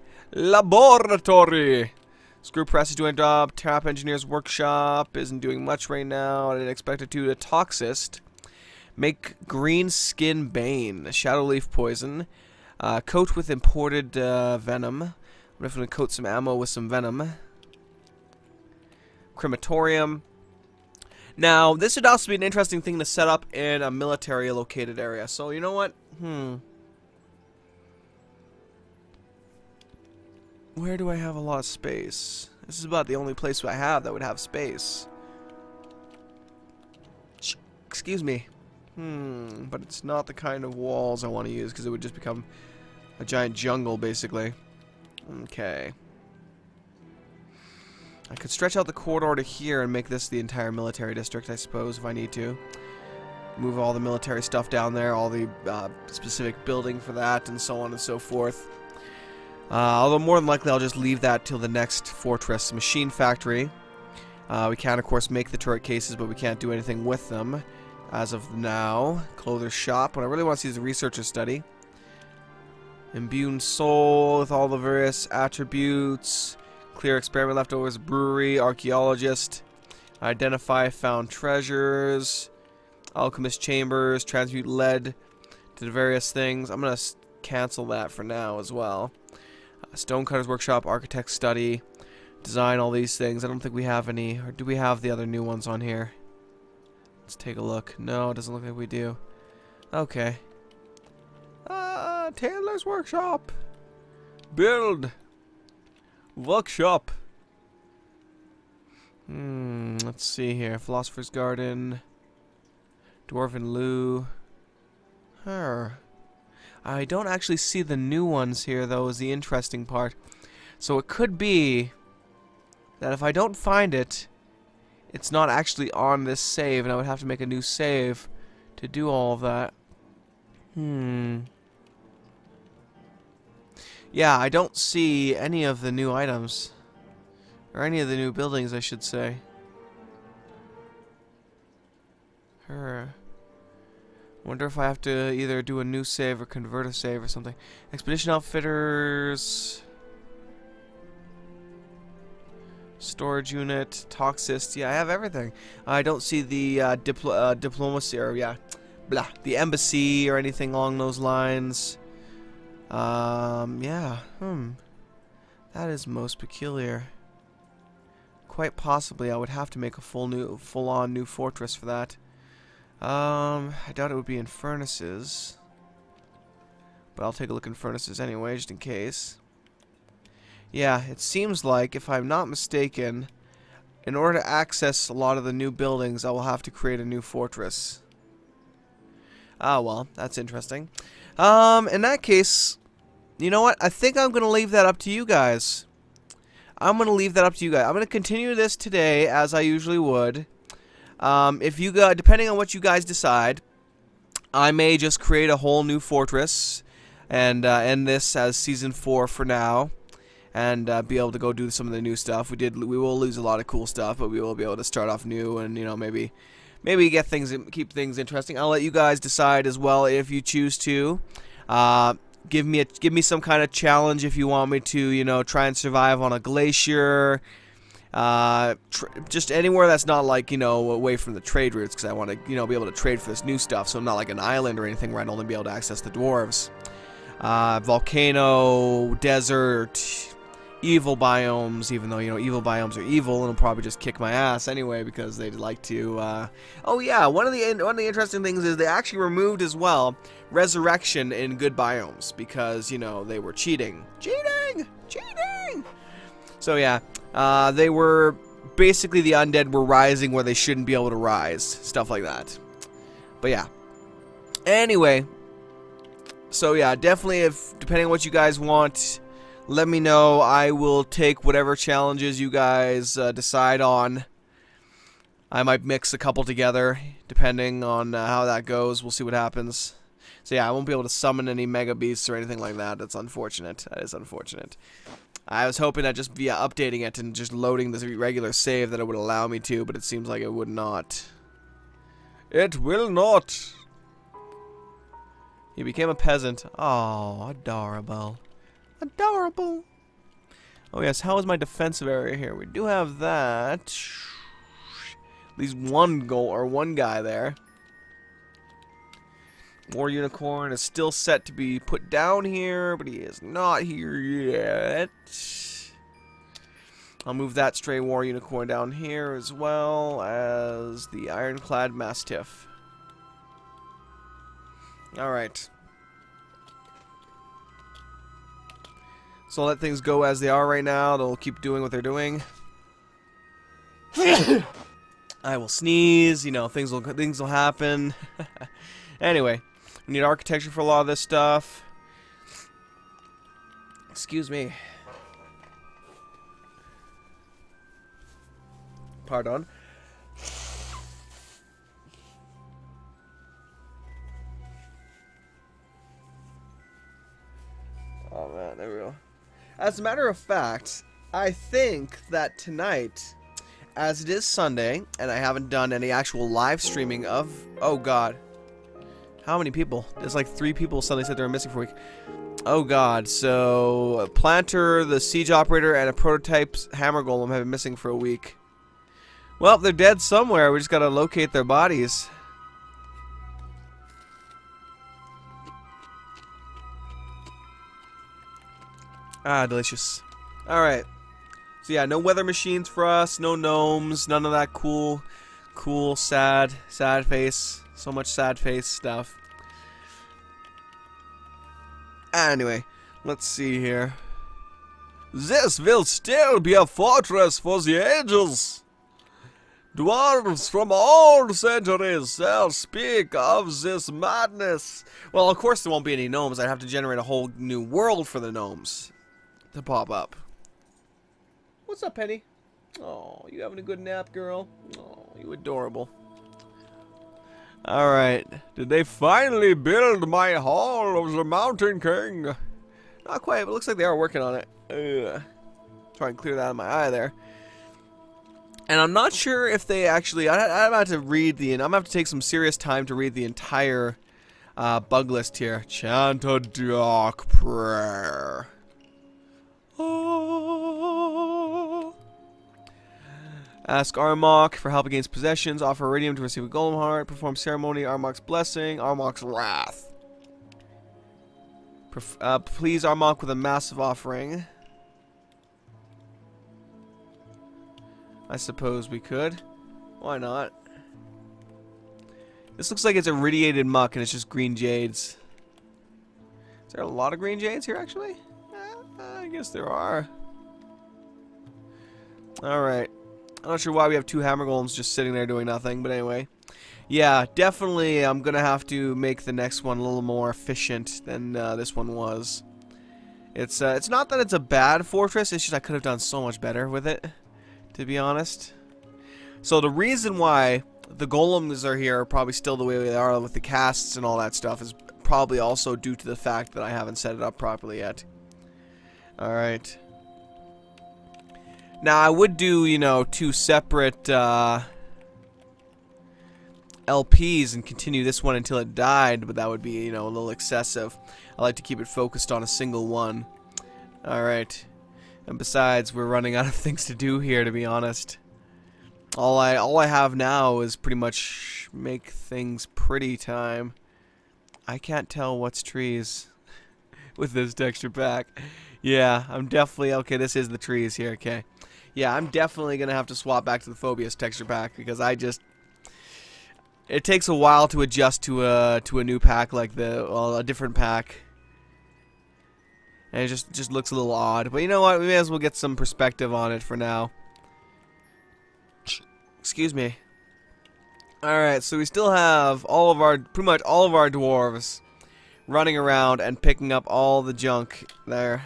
Screw press is doing a job. Tap engineer's workshop isn't doing much right now. I didn't expect it to. The toxist. Make green skin bane, shadow leaf poison, coat with imported venom. I'm definitely coat some ammo with some venom. Crematorium. Now, this would also be an interesting thing to set up in a military located area. So, you know what? Where do I have a lot of space? This is about the only place I have that would have space. Excuse me. But it's not the kind of walls I want to use, because it would just become a giant jungle, basically. Okay. I could stretch out the corridor to here and make this the entire military district, I suppose, if I need to. Move all the military stuff down there, all the specific building for that, and so on and so forth. Although more than likely I'll just leave that till the next fortress. Machine factory. We can, of course, make the turret cases, but we can't do anything with them as of now. Clother shop. What I really want to see is a researcher study. Imbued soul with all the various attributes. Clear experiment leftovers. Brewery. Archaeologist. Identify found treasures. Alchemist chambers. Transmute lead to the various things. I'm going to cancel that for now as well. Stonecutter's workshop. Architect study. Design all these things. I don't think we have any. Or do we have the other new ones on here? Let's take a look. No, it doesn't look like we do. Okay. Taylor's workshop. Build. Workshop. Let's see here. Philosopher's Garden. Dwarven Loo. I don't actually see the new ones here, though, is the interesting part. So it could be that if I don't find it, it's not actually on this save, and I would have to make a new save to do all of that. Yeah, I don't see any of the new items. Or any of the new buildings, I should say. Wonder if I have to either do a new save or convert a save or something. Expedition Outfitters. Storage unit. Toxist. Yeah, I have everything. I don't see the diplomacy or, yeah, blah, the embassy or anything along those lines. Yeah. That is most peculiar. Quite possibly I would have to make a full-on new fortress for that. I doubt it would be in furnaces. But I'll take a look in furnaces anyway, just in case. Yeah, it seems like, if I'm not mistaken, in order to access a lot of the new buildings, I will have to create a new fortress. Ah, well, that's interesting. In that case, you know what? I think I'm going to leave that up to you guys. I'm going to continue this today, as I usually would. If you guys, depending on what you guys decide, I may just create a whole new fortress and end this as season 4 for now, and be able to go do some of the new stuff. We will lose a lot of cool stuff, but we will be able to start off new and, you know, maybe get things, keep things interesting. I'll let you guys decide as well if you choose to. Give me some kind of challenge if you want me to, you know, try and survive on a glacier. Just anywhere that's not, like, you know, away from the trade routes, because I want to, you know, be able to trade for this new stuff, so I'm not like an island or anything where I'd only be able to access the dwarves. Volcano, desert, evil biomes, even though, you know, evil biomes are evil and will probably just kick my ass anyway because they'd like to, oh yeah, one of the interesting things is they actually removed as well resurrection in good biomes because, you know, they were cheating. So yeah, they were basically, the undead were rising where they shouldn't be able to rise, stuff like that. But yeah, anyway, so yeah, definitely, depending on what you guys want, let me know. I will take whatever challenges you guys decide on. I might mix a couple together, depending on how that goes. We'll see what happens. So yeah, I won't be able to summon any mega beasts or anything like that. That's unfortunate. That is unfortunate. I was hoping that just via updating it and just loading this regular save that it would allow me to, but it seems like it would not. It will not. He became a peasant. Oh, adorable. Adorable. Oh yes, how is my defensive area here? We do have that. At least one guy there. War Unicorn is still set to be put down here, but he is not here yet. I'll move that stray War Unicorn down here as well as the Ironclad Mastiff. Alright. So let things go as they are right now. They'll keep doing what they're doing. I will sneeze. You know, things will happen. Anyway, we need architecture for a lot of this stuff. Excuse me. Pardon. Oh man, there we go. As a matter of fact, I think that tonight, as it is Sunday, and I haven't done any actual live streaming of... Oh god. How many people? There's like 3 people suddenly said they were missing for a week. Oh god, so... A planter, the siege operator, and a prototype hammer golem have been missing for a week. Well, they're dead somewhere. We just gotta locate their bodies. Ah, delicious. Alright. So yeah, no weather machines for us, no gnomes, none of that cool, sad face. So much sad face stuff. Anyway, let's see here. This will still be a fortress for the ages. Dwarves from all centuries shall speak of this madness. Well, of course there won't be any gnomes. I'd have to generate a whole new world for the gnomes to pop up. What's up, Penny? Oh, you having a good nap, girl? Oh, you adorable. Alright. Did they finally build my Hall of the Mountain King? Not quite, but it looks like they are working on it. Ugh. Try and clear that out of my eye there. And I'm not sure if they actually... I'm about to read the... I'm going to have to take some serious time to read the entire bug list here. Chant a dark prayer. Oh. Ask Armok for help against possessions. Offer iridium to receive a golem heart. Perform ceremony. Armok's blessing. Armok's wrath. Please Armok with a massive offering. I suppose we could. Why not? This looks like it's irradiated muck and it's just green jades. Is there a lot of green jades here actually? I guess there are. Alright. I'm not sure why we have 2 hammer golems just sitting there doing nothing, but anyway. Yeah, definitely I'm gonna have to make the next one a little more efficient than this one was. It's not that it's a bad fortress, it's just I could have done so much better with it, to be honest. So the reason why the golems are here are probably still the way they are with the casts and all that stuff is probably also due to the fact that I haven't set it up properly yet. Alright. Now I would do, you know, 2 separate LPs and continue this one until it died, but that would be, you know, a little excessive. I like to keep it focused on a single one. Alright. And besides, we're running out of things to do here, to be honest. All I have now is pretty much make things pretty time. I can't tell what's trees with this texture pack. Yeah, I'm definitely... Okay, this is the trees here, okay. Yeah, I'm definitely going to have to swap back to the Phobius texture pack because I just... It takes a while to adjust to a new pack like well, a different pack. And it just looks a little odd. But you know what? We may as well get some perspective on it for now. Excuse me. Alright, so we still have pretty much all of our dwarves running around and picking up all the junk there.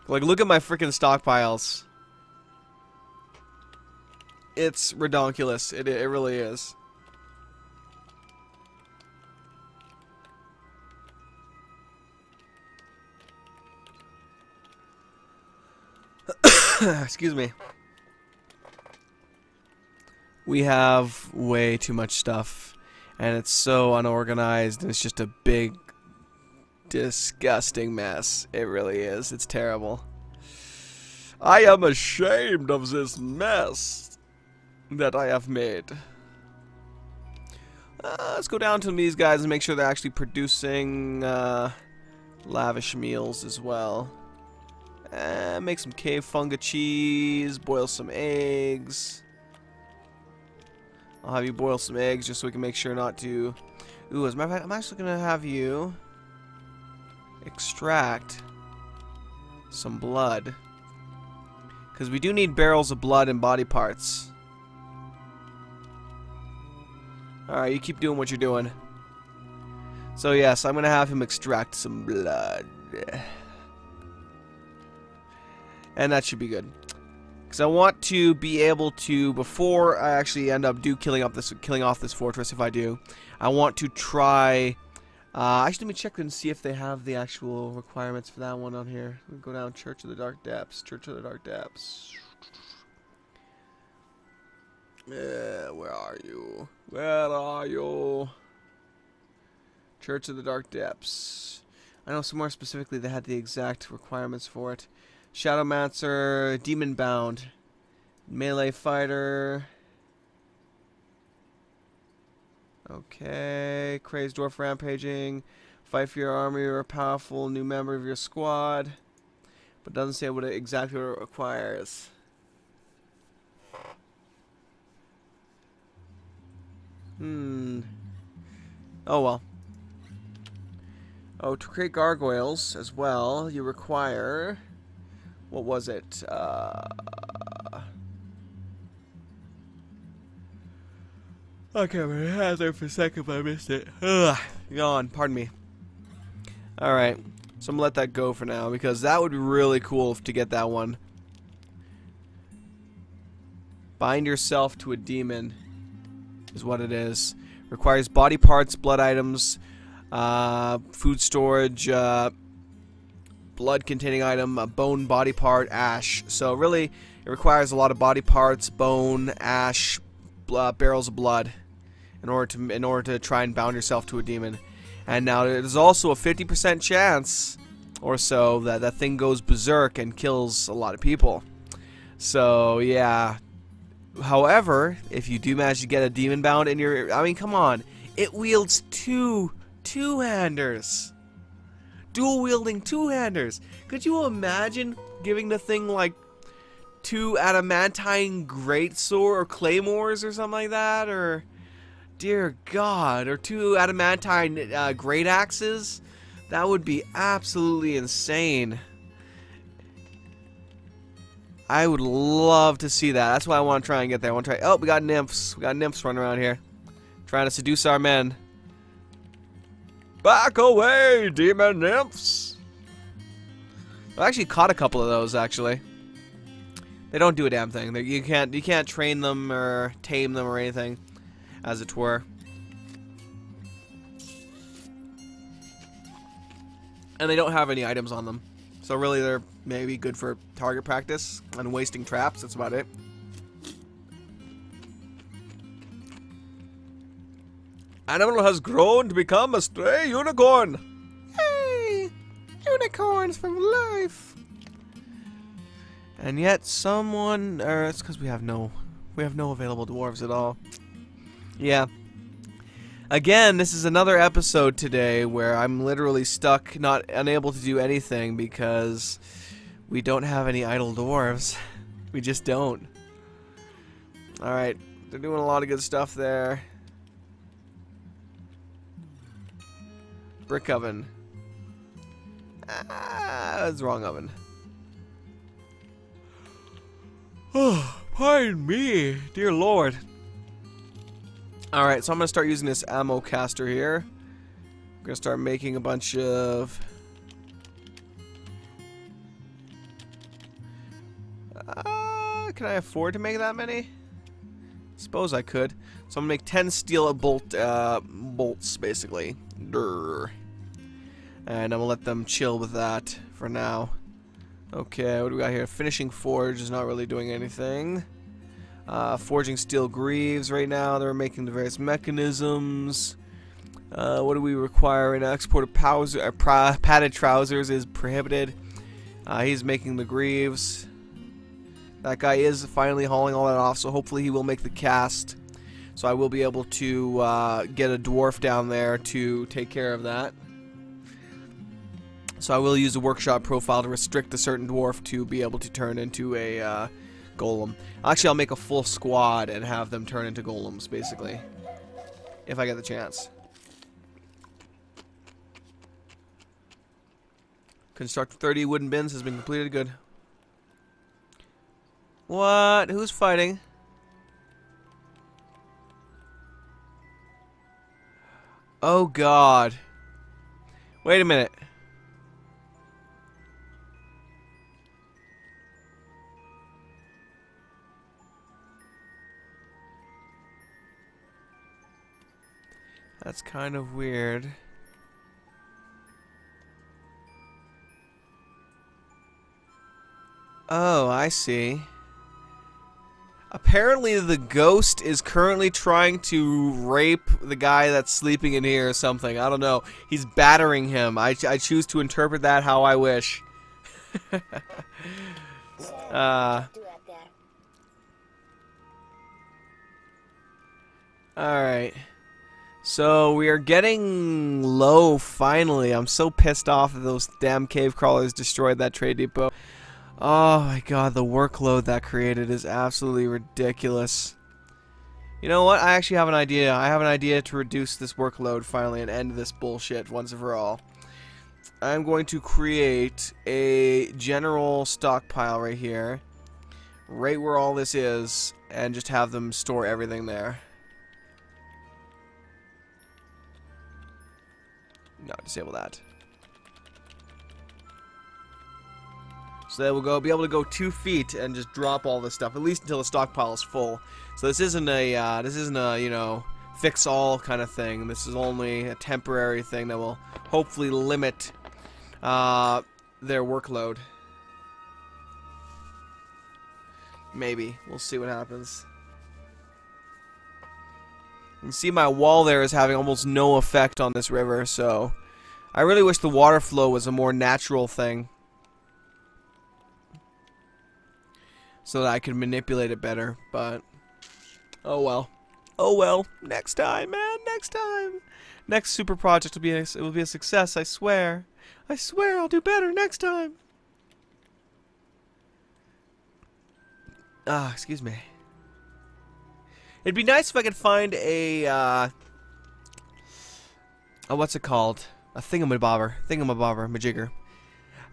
Like, look at my freaking stockpiles. It's redonkulous. It really is. Excuse me. We have way too much stuff, and it's so unorganized, and it's just a big, disgusting mess. It really is. It's terrible. I am ashamed of this mess that I have made. Let's go down to these guys and make sure they're actually producing lavish meals as well. Make some cave funga cheese, boil some eggs. I'll have you boil some eggs just so we can make sure not to... Ooh, as a matter of fact, I'm actually going to have you extract some blood. Because we do need barrels of blood and body parts. Alright, you keep doing what you're doing. So yes, I'm going to have him extract some blood. And that should be good. Because I want to be able to, before I actually end up killing off this fortress, if I do, I want to try... actually, let me check and see if they have the actual requirements for that one on here. Let me go down Church of the Dark Depths. Church of the Dark Depths. Where are you? Where are you? Church of the Dark Depths. I know somewhere specifically they had the exact requirements for it. Shadowmancer, Demon Bound, Melee Fighter. Okay, Crazed Dwarf Rampaging. Fight for your army or a powerful new member of your squad. But doesn't say exactly what it requires. Oh well. Oh, to create gargoyles as well, you require... What was it? Okay, I had there for a second, but I missed it. Yawn, pardon me. Alright, so I'm gonna let that go for now, because that would be really cool to get that one. Bind yourself to a demon is what it is. Requires body parts, blood items, food storage, blood-containing item, a bone, body part, ash. So really, it requires a lot of body parts, bone, ash, barrels of blood, in order to try and bound yourself to a demon. And now there's also a 50% chance or so that that thing goes berserk and kills a lot of people. So yeah. However, if you do manage to get a demon bound in your, I mean, come on, it wields two-handers. Dual wielding two-handers. Could you imagine giving the thing like 2 adamantine greatsword or claymores or something like that, or dear God, or 2 adamantine great axes? That would be absolutely insane. I would love to see that. That's why I want to try and get there. I want to try. Oh, we got nymphs. We got nymphs running around here, trying to seduce our men. Back away, demon nymphs! I actually caught a couple of those. Actually, they don't do a damn thing. You can't train them or tame them or anything, as it were. And they don't have any items on them, so really they're maybe good for target practice and wasting traps. That's about it. Animal has grown to become a stray unicorn. Hey, unicorns from life. And yet someone, or it's because we have no available dwarves at all. Yeah. Again, this is another episode today where I'm literally stuck, unable to do anything because we don't have any idle dwarves. We just don't. Alright, they're doing a lot of good stuff there. Brick oven. Ah, that's the wrong oven. Oh, pardon me, dear Lord. Alright, so I'm going to start using this ammo caster here. I'm going to start making a bunch of... can I afford to make that many? Suppose I could. So I'm going to make 10 steel bolts, basically. Durr. And I'm going to let them chill with that for now. Okay, what do we got here? Finishing forge is not really doing anything. Forging steel greaves right now. They're making the various mechanisms. What do we require? An export of padded trousers is prohibited. He's making the greaves. That guy is finally hauling all that off, so hopefully he will make the cast. So I will be able to get a dwarf down there to take care of that. So I will use a workshop profile to restrict a certain dwarf to be able to turn into a golem. Actually, I'll make a full squad and have them turn into golems, basically. If I get the chance. Construct 30 wooden bins has been completed. Good. What? Who's fighting? Oh God. Wait a minute. That's kind of weird. Oh, I see. Apparently the ghost is currently trying to rape the guy that's sleeping in here or something. I don't know. He's battering him. I choose to interpret that how I wish. Alright. So we are getting low finally. I'm so pissed off that those damn cave crawlers destroyed that trade depot. Oh my God, the workload that created is absolutely ridiculous. You know what? I actually have an idea. I have an idea to reduce this workload finally and end this bullshit once and for all. I'm going to create a general stockpile right here, right where all this is, and just have them store everything there. No, disable that. So they will be able to go 2 feet and just drop all this stuff, at least until the stockpile is full. So this isn't a you know, fix all kind of thing. This is only a temporary thing that will hopefully limit the their workload. Maybe. We'll see what happens. You can see my wall there is having almost no effect on this river, so I really wish the water flow was a more natural thing, so that I could manipulate it better, but oh well. Oh well. Next time, man. Next time. Next super project will be a success, I swear. I swear I'll do better next time. Excuse me. It'd be nice if I could find a what's it called? A thingamabobber, majigger.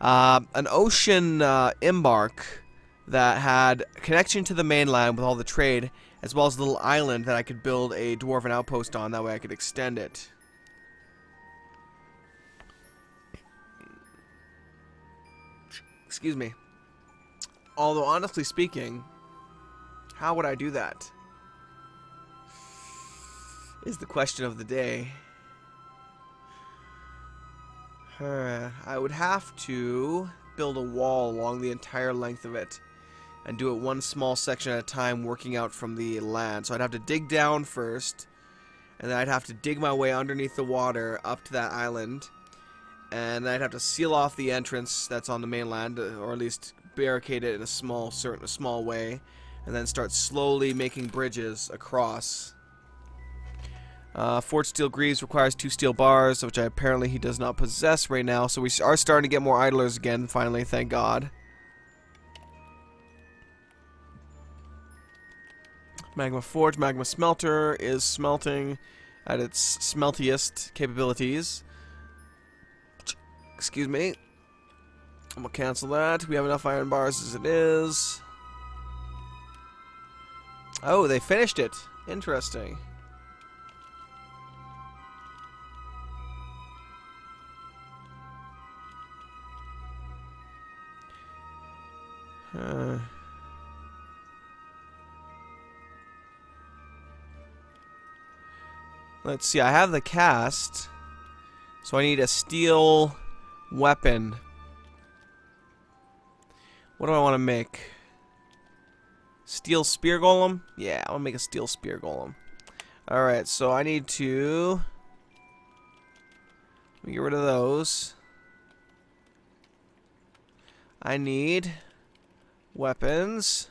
An ocean embark that had connection to the mainland with all the trade, as well as a little island that I could build a dwarven outpost on. That way I could extend it. Excuse me. Although, honestly speaking, how would I do that? Is the question of the day. I would have to build a wall along the entire length of it and do it one small section at a time, working out from the land. So I'd have to dig down first, and then I'd have to dig my way underneath the water up to that island, and then I'd have to seal off the entrance that's on the mainland, or at least barricade it in a small way, and then start slowly making bridges across. Fort Steel Greaves requires 2 steel bars, which apparently he does not possess right now, so we are starting to get more idlers again, finally, thank God. Magma Forge, Magma Smelter is smelting at its smeltiest capabilities. Excuse me. I'm gonna cancel that. We have enough iron bars as it is. Oh, they finished it. Interesting. Let's see, I have the cast, so I need a steel weapon. What do I want to make? Steel spear golem? Yeah, I want to make a steel spear golem. Alright, so I need to get rid of those. I need weapons,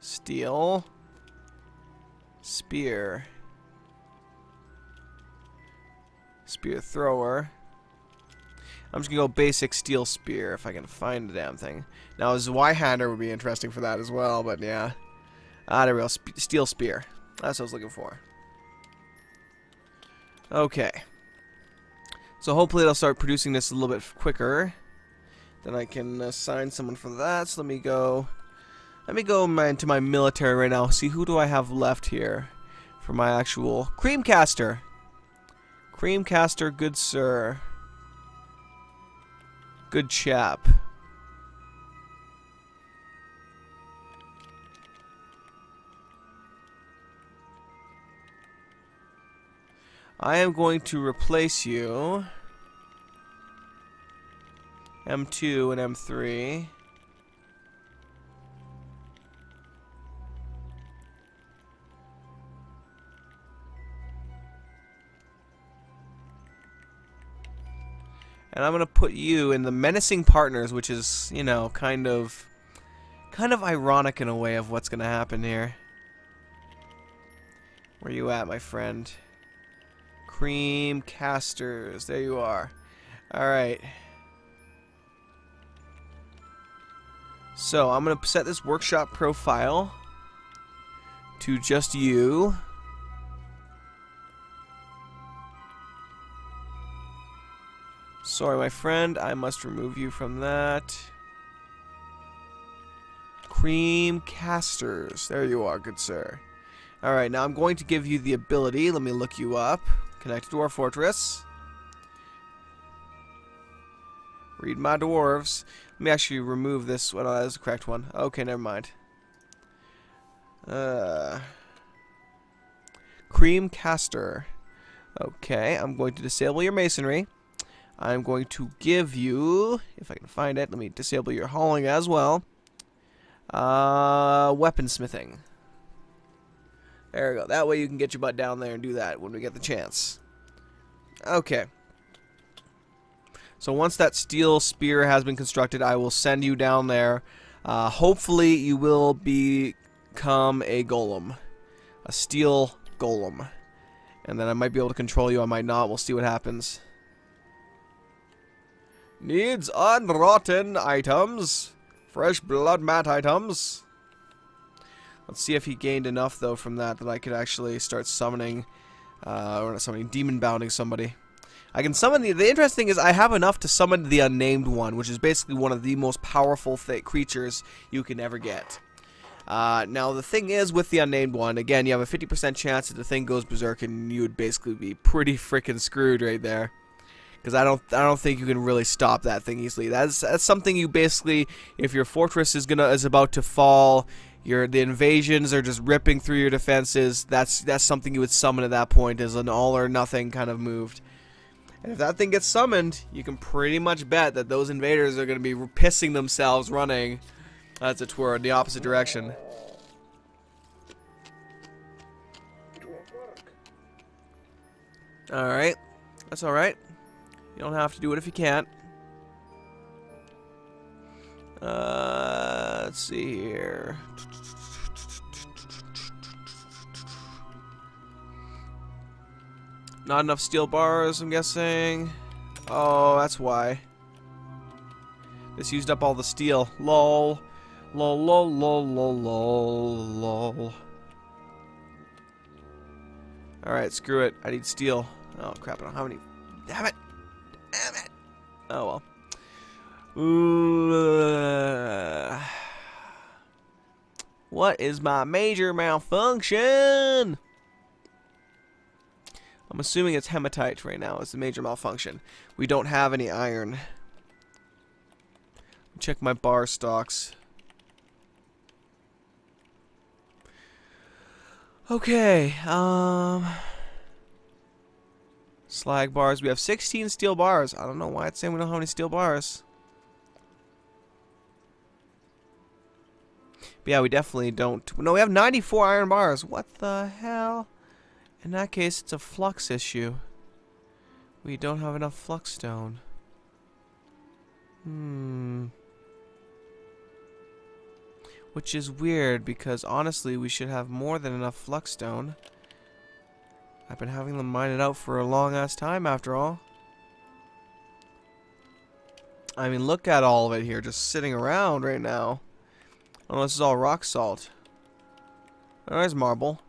steel, spear, spear thrower. I'm just gonna go basic steel spear if I can find the damn thing. Now a Zweihander would be interesting for that as well, but yeah. There we go, steel spear. That's what I was looking for. Okay. So hopefully it'll start producing this a little bit quicker. Then I can assign someone for that. So let me go into my military right now. See, who do I have left here for my actual Creamcaster? Creamcaster, good sir. Good chap. I am going to replace you. M2 and M3. And I'm going to put you in the menacing partners, which is, you know, kind of ironic in a way of what's going to happen here. Where you at, my friend? Creamcasters. There you are. Alright. So, I'm going to set this workshop profile to just you. Sorry, my friend, I must remove you from that. Creamcasters. There you are, good sir. Alright, now I'm going to give you the ability. Let me look you up. Connect to our fortress. Read my dwarves. Let me actually remove this one. Oh, that is the correct one. Okay, never mind. Creamcaster. Okay, I'm going to disable your masonry. I'm going to give you, if I can find it, let me disable your hauling as well. Weaponsmithing. There we go. That way you can get your butt down there and do that when we get the chance. Okay. So once that steel spear has been constructed, I will send you down there. Hopefully you will become a golem. A steel golem. And then I might be able to control you, I might not. We'll see what happens. Needs unrotten items. Fresh blood mat items. Let's see if he gained enough, though, from that I could actually start summoning, or not summoning, demon bounding somebody. I can summon the interesting thing is I have enough to summon the unnamed one, which is basically one of the most powerful creatures you can ever get. Now the thing is with the unnamed one, again, you have a 50% chance that the thing goes berserk, and you would basically be pretty freaking screwed right there. Because I don't think you can really stop that thing easily. That's something you basically, if your fortress is about to fall, the invasions are just ripping through your defenses. That's something you would summon at that point, as an all or nothing kind of move. And if that thing gets summoned, you can pretty much bet that those invaders are going to be pissing themselves running. That's a twirl in the opposite direction. Alright. That's alright. You don't have to do it if you can't. Let's see here. Not enough steel bars, I'm guessing. Oh, that's why. This used up all the steel. Lol. Lol, lol, lol, lol, lol, lol. Alright, screw it. I need steel. Oh, crap. I don't have any. Damn it. Damn it. Oh, well. What is my major malfunction? I'm assuming it's hematite right now is the major malfunction. We don't have any iron. Check my bar stocks. Okay, slag bars. We have 16 steel bars. I don't know why it's saying we don't have any steel bars. But yeah, we definitely don't. No, we have 94 iron bars. What the hell? In that case, it's a flux issue. We don't have enough flux stone. Which is weird, because honestly, we should have more than enough flux stone. I've been having them mine it out for a long ass time, after all. I mean, look at all of it here, just sitting around right now. Oh, this is all rock salt. There's marble.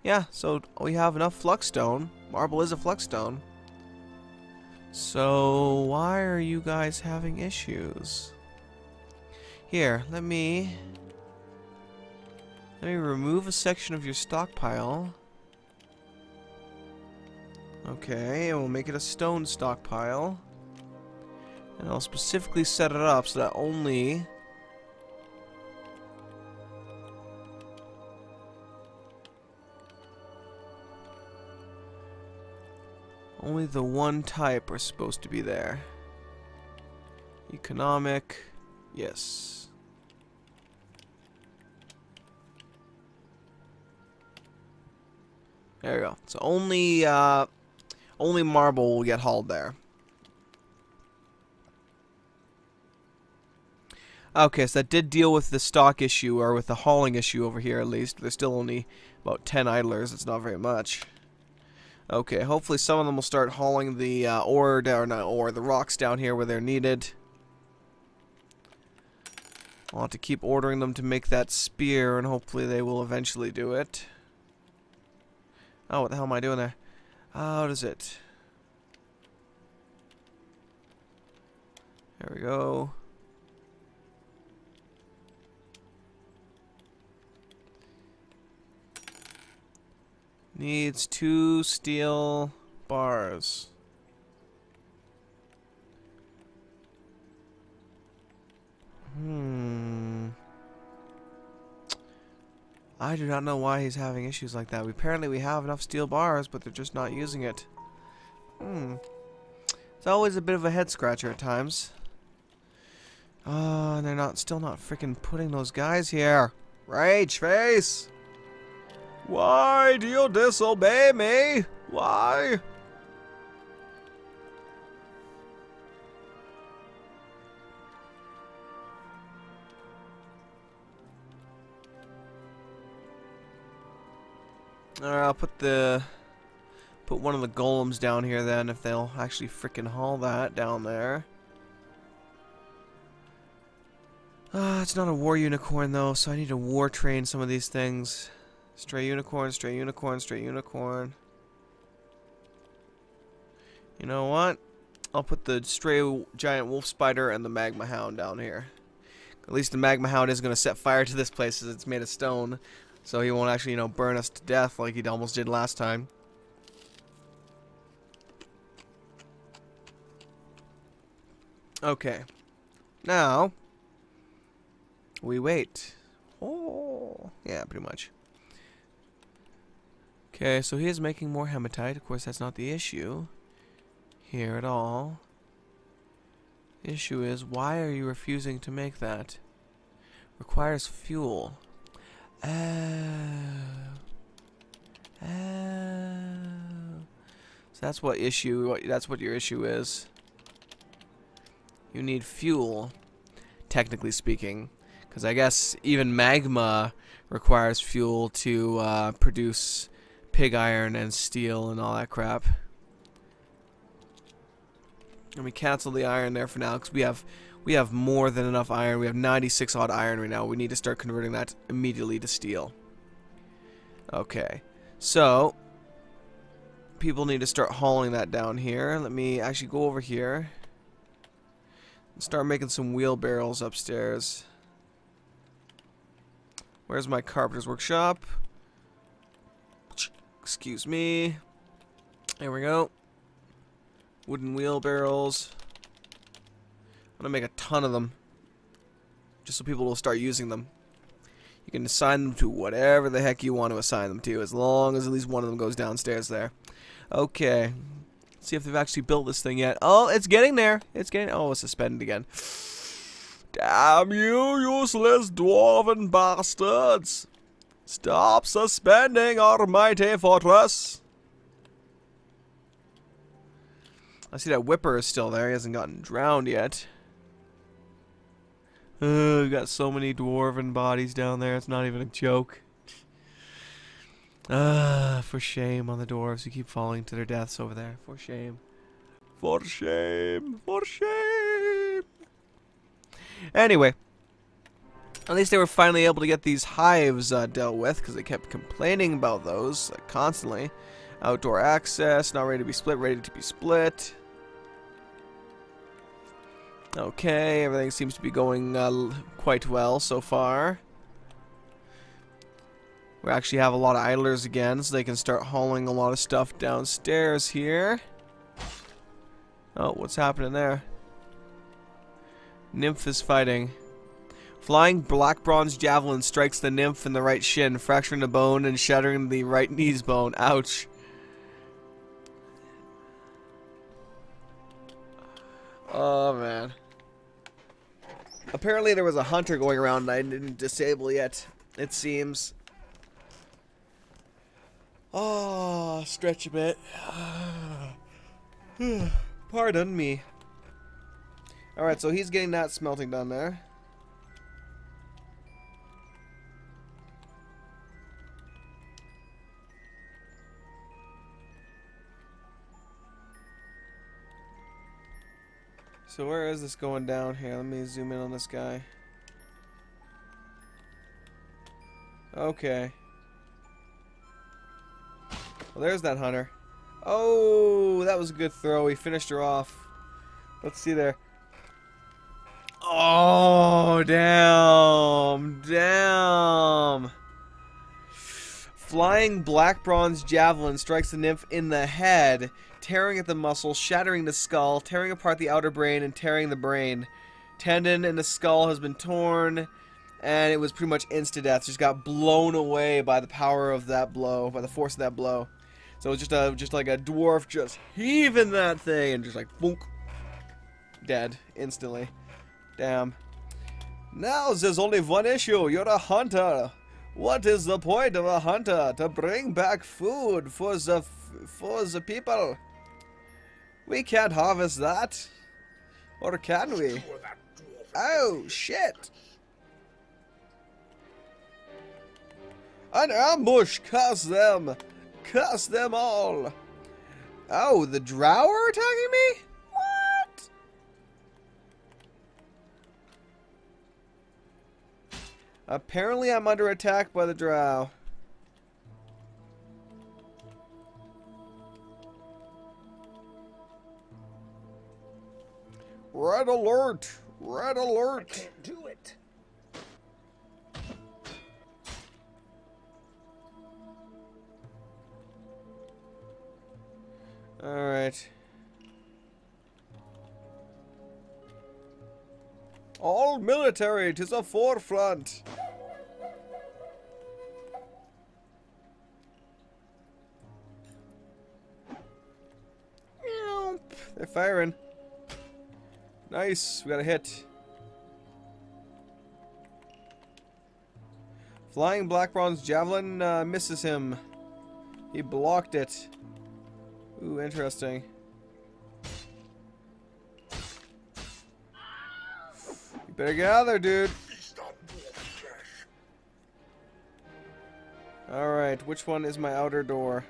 Yeah, so we have enough flux stone. Marble is a flux stone. So why are you guys having issues? Here, let me remove a section of your stockpile. Okay, and we'll make it a stone stockpile. And I'll specifically set it up so that only the one type are supposed to be there. Economic, yes. There we go. So only marble will get hauled there. Okay, so that did deal with the stock issue, or with the hauling issue over here at least. There's still only about 10 idlers. It's not very much. Okay, hopefully some of them will start hauling the the rocks down here where they're needed. I'll have to keep ordering them to make that spear, and hopefully they will eventually do it. Oh, what the hell am I doing there? How does it? There we go. Needs 2 steel bars. I do not know why he's having issues like that. Apparently we have enough steel bars, but they're just not using it. It's It's always a bit of a head scratcher at times. And they're still not freaking putting those guys here. Rage face! Why do you disobey me? Why? Alright, I'll put one of the golems down here then, if they'll actually frickin' haul that down there. It's not a war unicorn though, so I need to war train some of these things. Stray unicorn, stray unicorn, stray unicorn. You know what? I'll put the stray giant wolf spider and the magma hound down here. At least the magma hound is going to set fire to this place as it's made of stone. So he won't actually, burn us to death like he almost did last time. Okay. Now, we wait. Oh, yeah, pretty much. Okay, so he is making more hematite. Of course, that's not the issue here at all. The issue is, why are you refusing to make that? Requires fuel. Oh. So that's what your issue is. You need fuel, technically speaking, because I guess even magma requires fuel to produce pig iron and steel and all that crap. Let me cancel the iron there for now, because we have more than enough iron. We have 96 odd iron right now. We need to start converting that immediately to steel. Okay, so people need to start hauling that down here. Let me actually go over here and start making some wheelbarrows upstairs. Where's my carpenter's workshop? Excuse me. There we go. Wooden wheelbarrows. I'm gonna make a ton of them, just so people will start using them. You can assign them to whatever the heck you want to assign them to, as long as at least one of them goes downstairs there. Okay. Let's see if they've actually built this thing yet. Oh, it's getting there. It's getting. Oh, it's suspended again. Damn you, useless dwarven bastards! Stop suspending our mighty fortress! I see that Whipper is still there. He hasn't gotten drowned yet. We've got so many dwarven bodies down there. It's not even a joke. For shame on the dwarves who keep falling to their deaths over there. For shame. For shame. For shame. Anyway. At least they were finally able to get these hives dealt with, because they kept complaining about those constantly. Outdoor access, not ready to be split, ready to be split. Okay, everything seems to be going quite well so far. We actually have a lot of idlers again, so they can start hauling a lot of stuff downstairs here. Oh, what's happening there? Nymph is fighting. Flying black bronze javelin strikes the nymph in the right shin, fracturing the bone and shattering the right knee's bone. Ouch. Oh, man. Apparently there was a hunter going around and I didn't disable yet, it seems. Oh, stretch a bit. Pardon me. Alright, so he's getting that smelting done there. So where is this going down here? Let me zoom in on this guy. Okay. Well, there's that hunter. Oh, that was a good throw. He finished her off. Let's see there. Oh, damn. Damn. Flying black bronze javelin strikes the nymph in the head, tearing at the muscle, shattering the skull, tearing apart the outer brain, and tearing the brain. Tendon in the skull has been torn, and it was pretty much insta-death. Just got blown away by the power of that blow, by the force of that blow. So it was just like a dwarf just heaving that thing, and just like, boonk, dead instantly. Damn. Now there's only one issue. You're a hunter. What is the point of a hunter? To bring back food for the people. We can't harvest that. Or can we? Oh, shit. An ambush! Curse them! Curse them all! Oh, the drow are attacking me? What? Apparently I'm under attack by the drow. Red alert! Red alert! I can't do it. Alright. All military to the forefront! Nope. They're firing. Nice, we got a hit. Flying Black Bronze Javelin misses him. He blocked it. Ooh, interesting. You better get out of there, dude. Alright, which one is my outer door?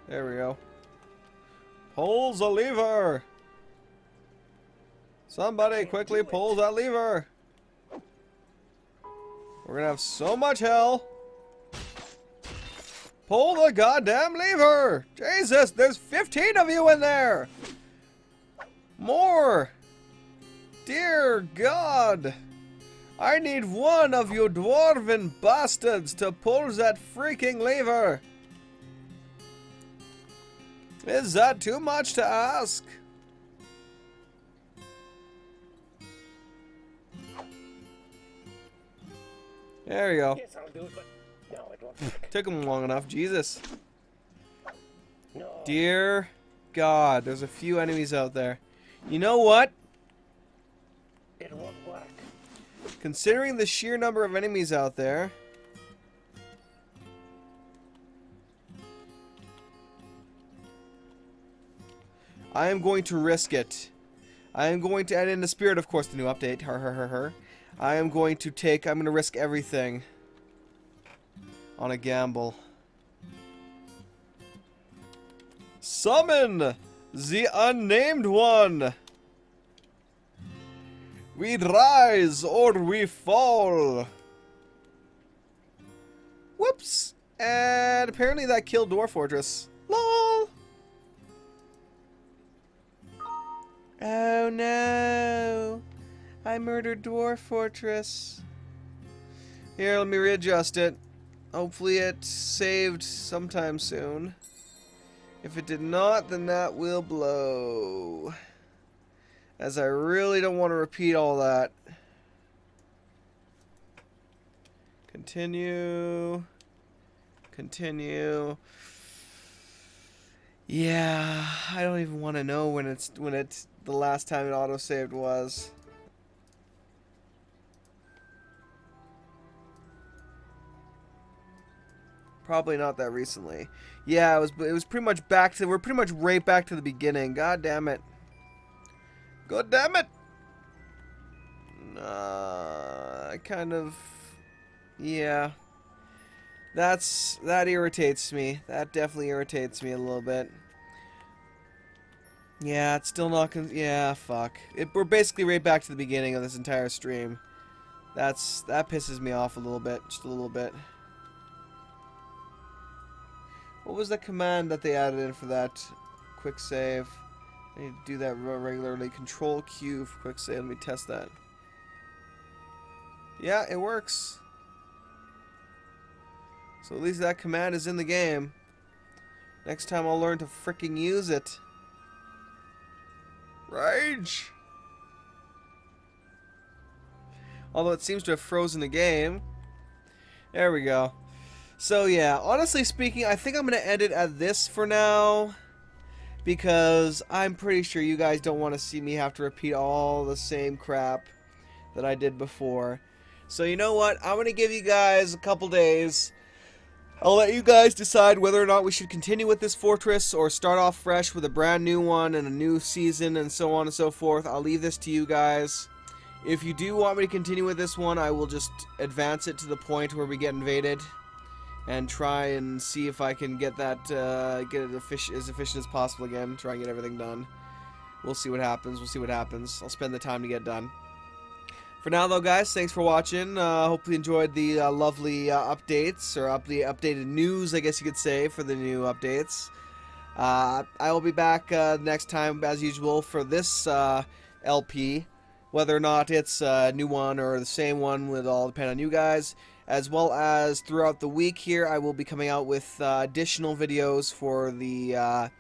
There we go. Pull the lever! Somebody quickly pull that lever! We're gonna have so much hell! Pull the goddamn lever! Jesus, there's 15 of you in there! More! Dear God! I need one of you dwarven bastards to pull that freaking lever! Is that too much to ask? There we go. Yes, I'll do it, but no, it won't. Took him long enough, Jesus. No. Dear God, there's a few enemies out there. You know what? It won't work. Considering the sheer number of enemies out there, I am going to risk it. I am going to, and in the spirit, of course, the new update, I am going to risk everything on a gamble. Summon the unnamed one. We rise or we fall. Whoops. And apparently that killed Dwarf Fortress. LOL. Oh no. I murdered Dwarf Fortress. Here, let me readjust it. Hopefully it saved sometime soon. If it did not, then that will blow. As I really don't want to repeat all that. Continue. Continue. Yeah, I don't even want to know when it's the last time it autosaved was. Probably not that recently. Yeah, it was pretty much we're pretty much right back to the beginning. God damn it. God damn it. I kind of, yeah. That irritates me. That definitely irritates me a little bit. Yeah, it's still not yeah, fuck. We're basically right back to the beginning of this entire stream. That pisses me off a little bit, just a little bit. What was the command that they added in for that quick save? I need to do that regularly. Control Q for quick save. Let me test that. Yeah, it works. So at least that command is in the game. Next time I'll learn to fricking use it. Rage! Although it seems to have frozen the game. There we go. So yeah, honestly speaking, I think I'm going to end it at this for now. because I'm pretty sure you guys don't want to see me have to repeat all the same crap that I did before. So you know what? I'm going to give you guys a couple days. I'll let you guys decide whether or not we should continue with this fortress or start off fresh with a brand new one and a new season and so on and so forth. I'll leave this to you guys. If you do want me to continue with this one, I will just advance it to the point where we get invaded and try and see if I can get that get it as efficient as possible again. Try and get everything done. We'll see what happens. We'll see what happens. I'll spend the time to get done. For now, though, guys, thanks for watching. Hopefully you enjoyed the lovely updates, or the updated news, I guess you could say, for the new updates. I will be back next time, as usual, for this LP. Whether or not it's a new one or the same one will all depend on you guys. As well as throughout the week here, I will be coming out with additional videos for the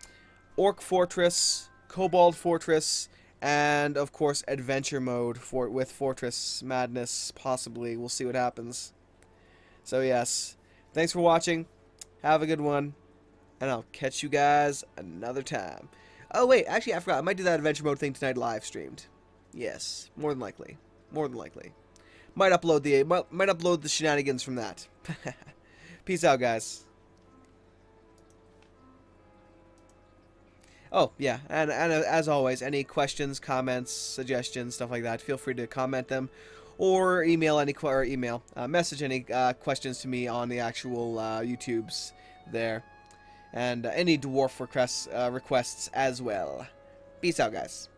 Orc Fortress, Kobold Fortress, and of course adventure mode with Fortress Madness, possibly. We'll see what happens. So yes, thanks for watching, have a good one, and I'll catch you guys another time. Oh wait, actually I forgot, I might do that adventure mode thing tonight live streamed. Yes, more than likely. Might upload the shenanigans from that. Peace out, guys. Oh, yeah, and as always, any questions, comments, suggestions, stuff like that, feel free to comment them, or message any questions to me on the actual YouTubes there, and any dwarf requests as well. Peace out, guys.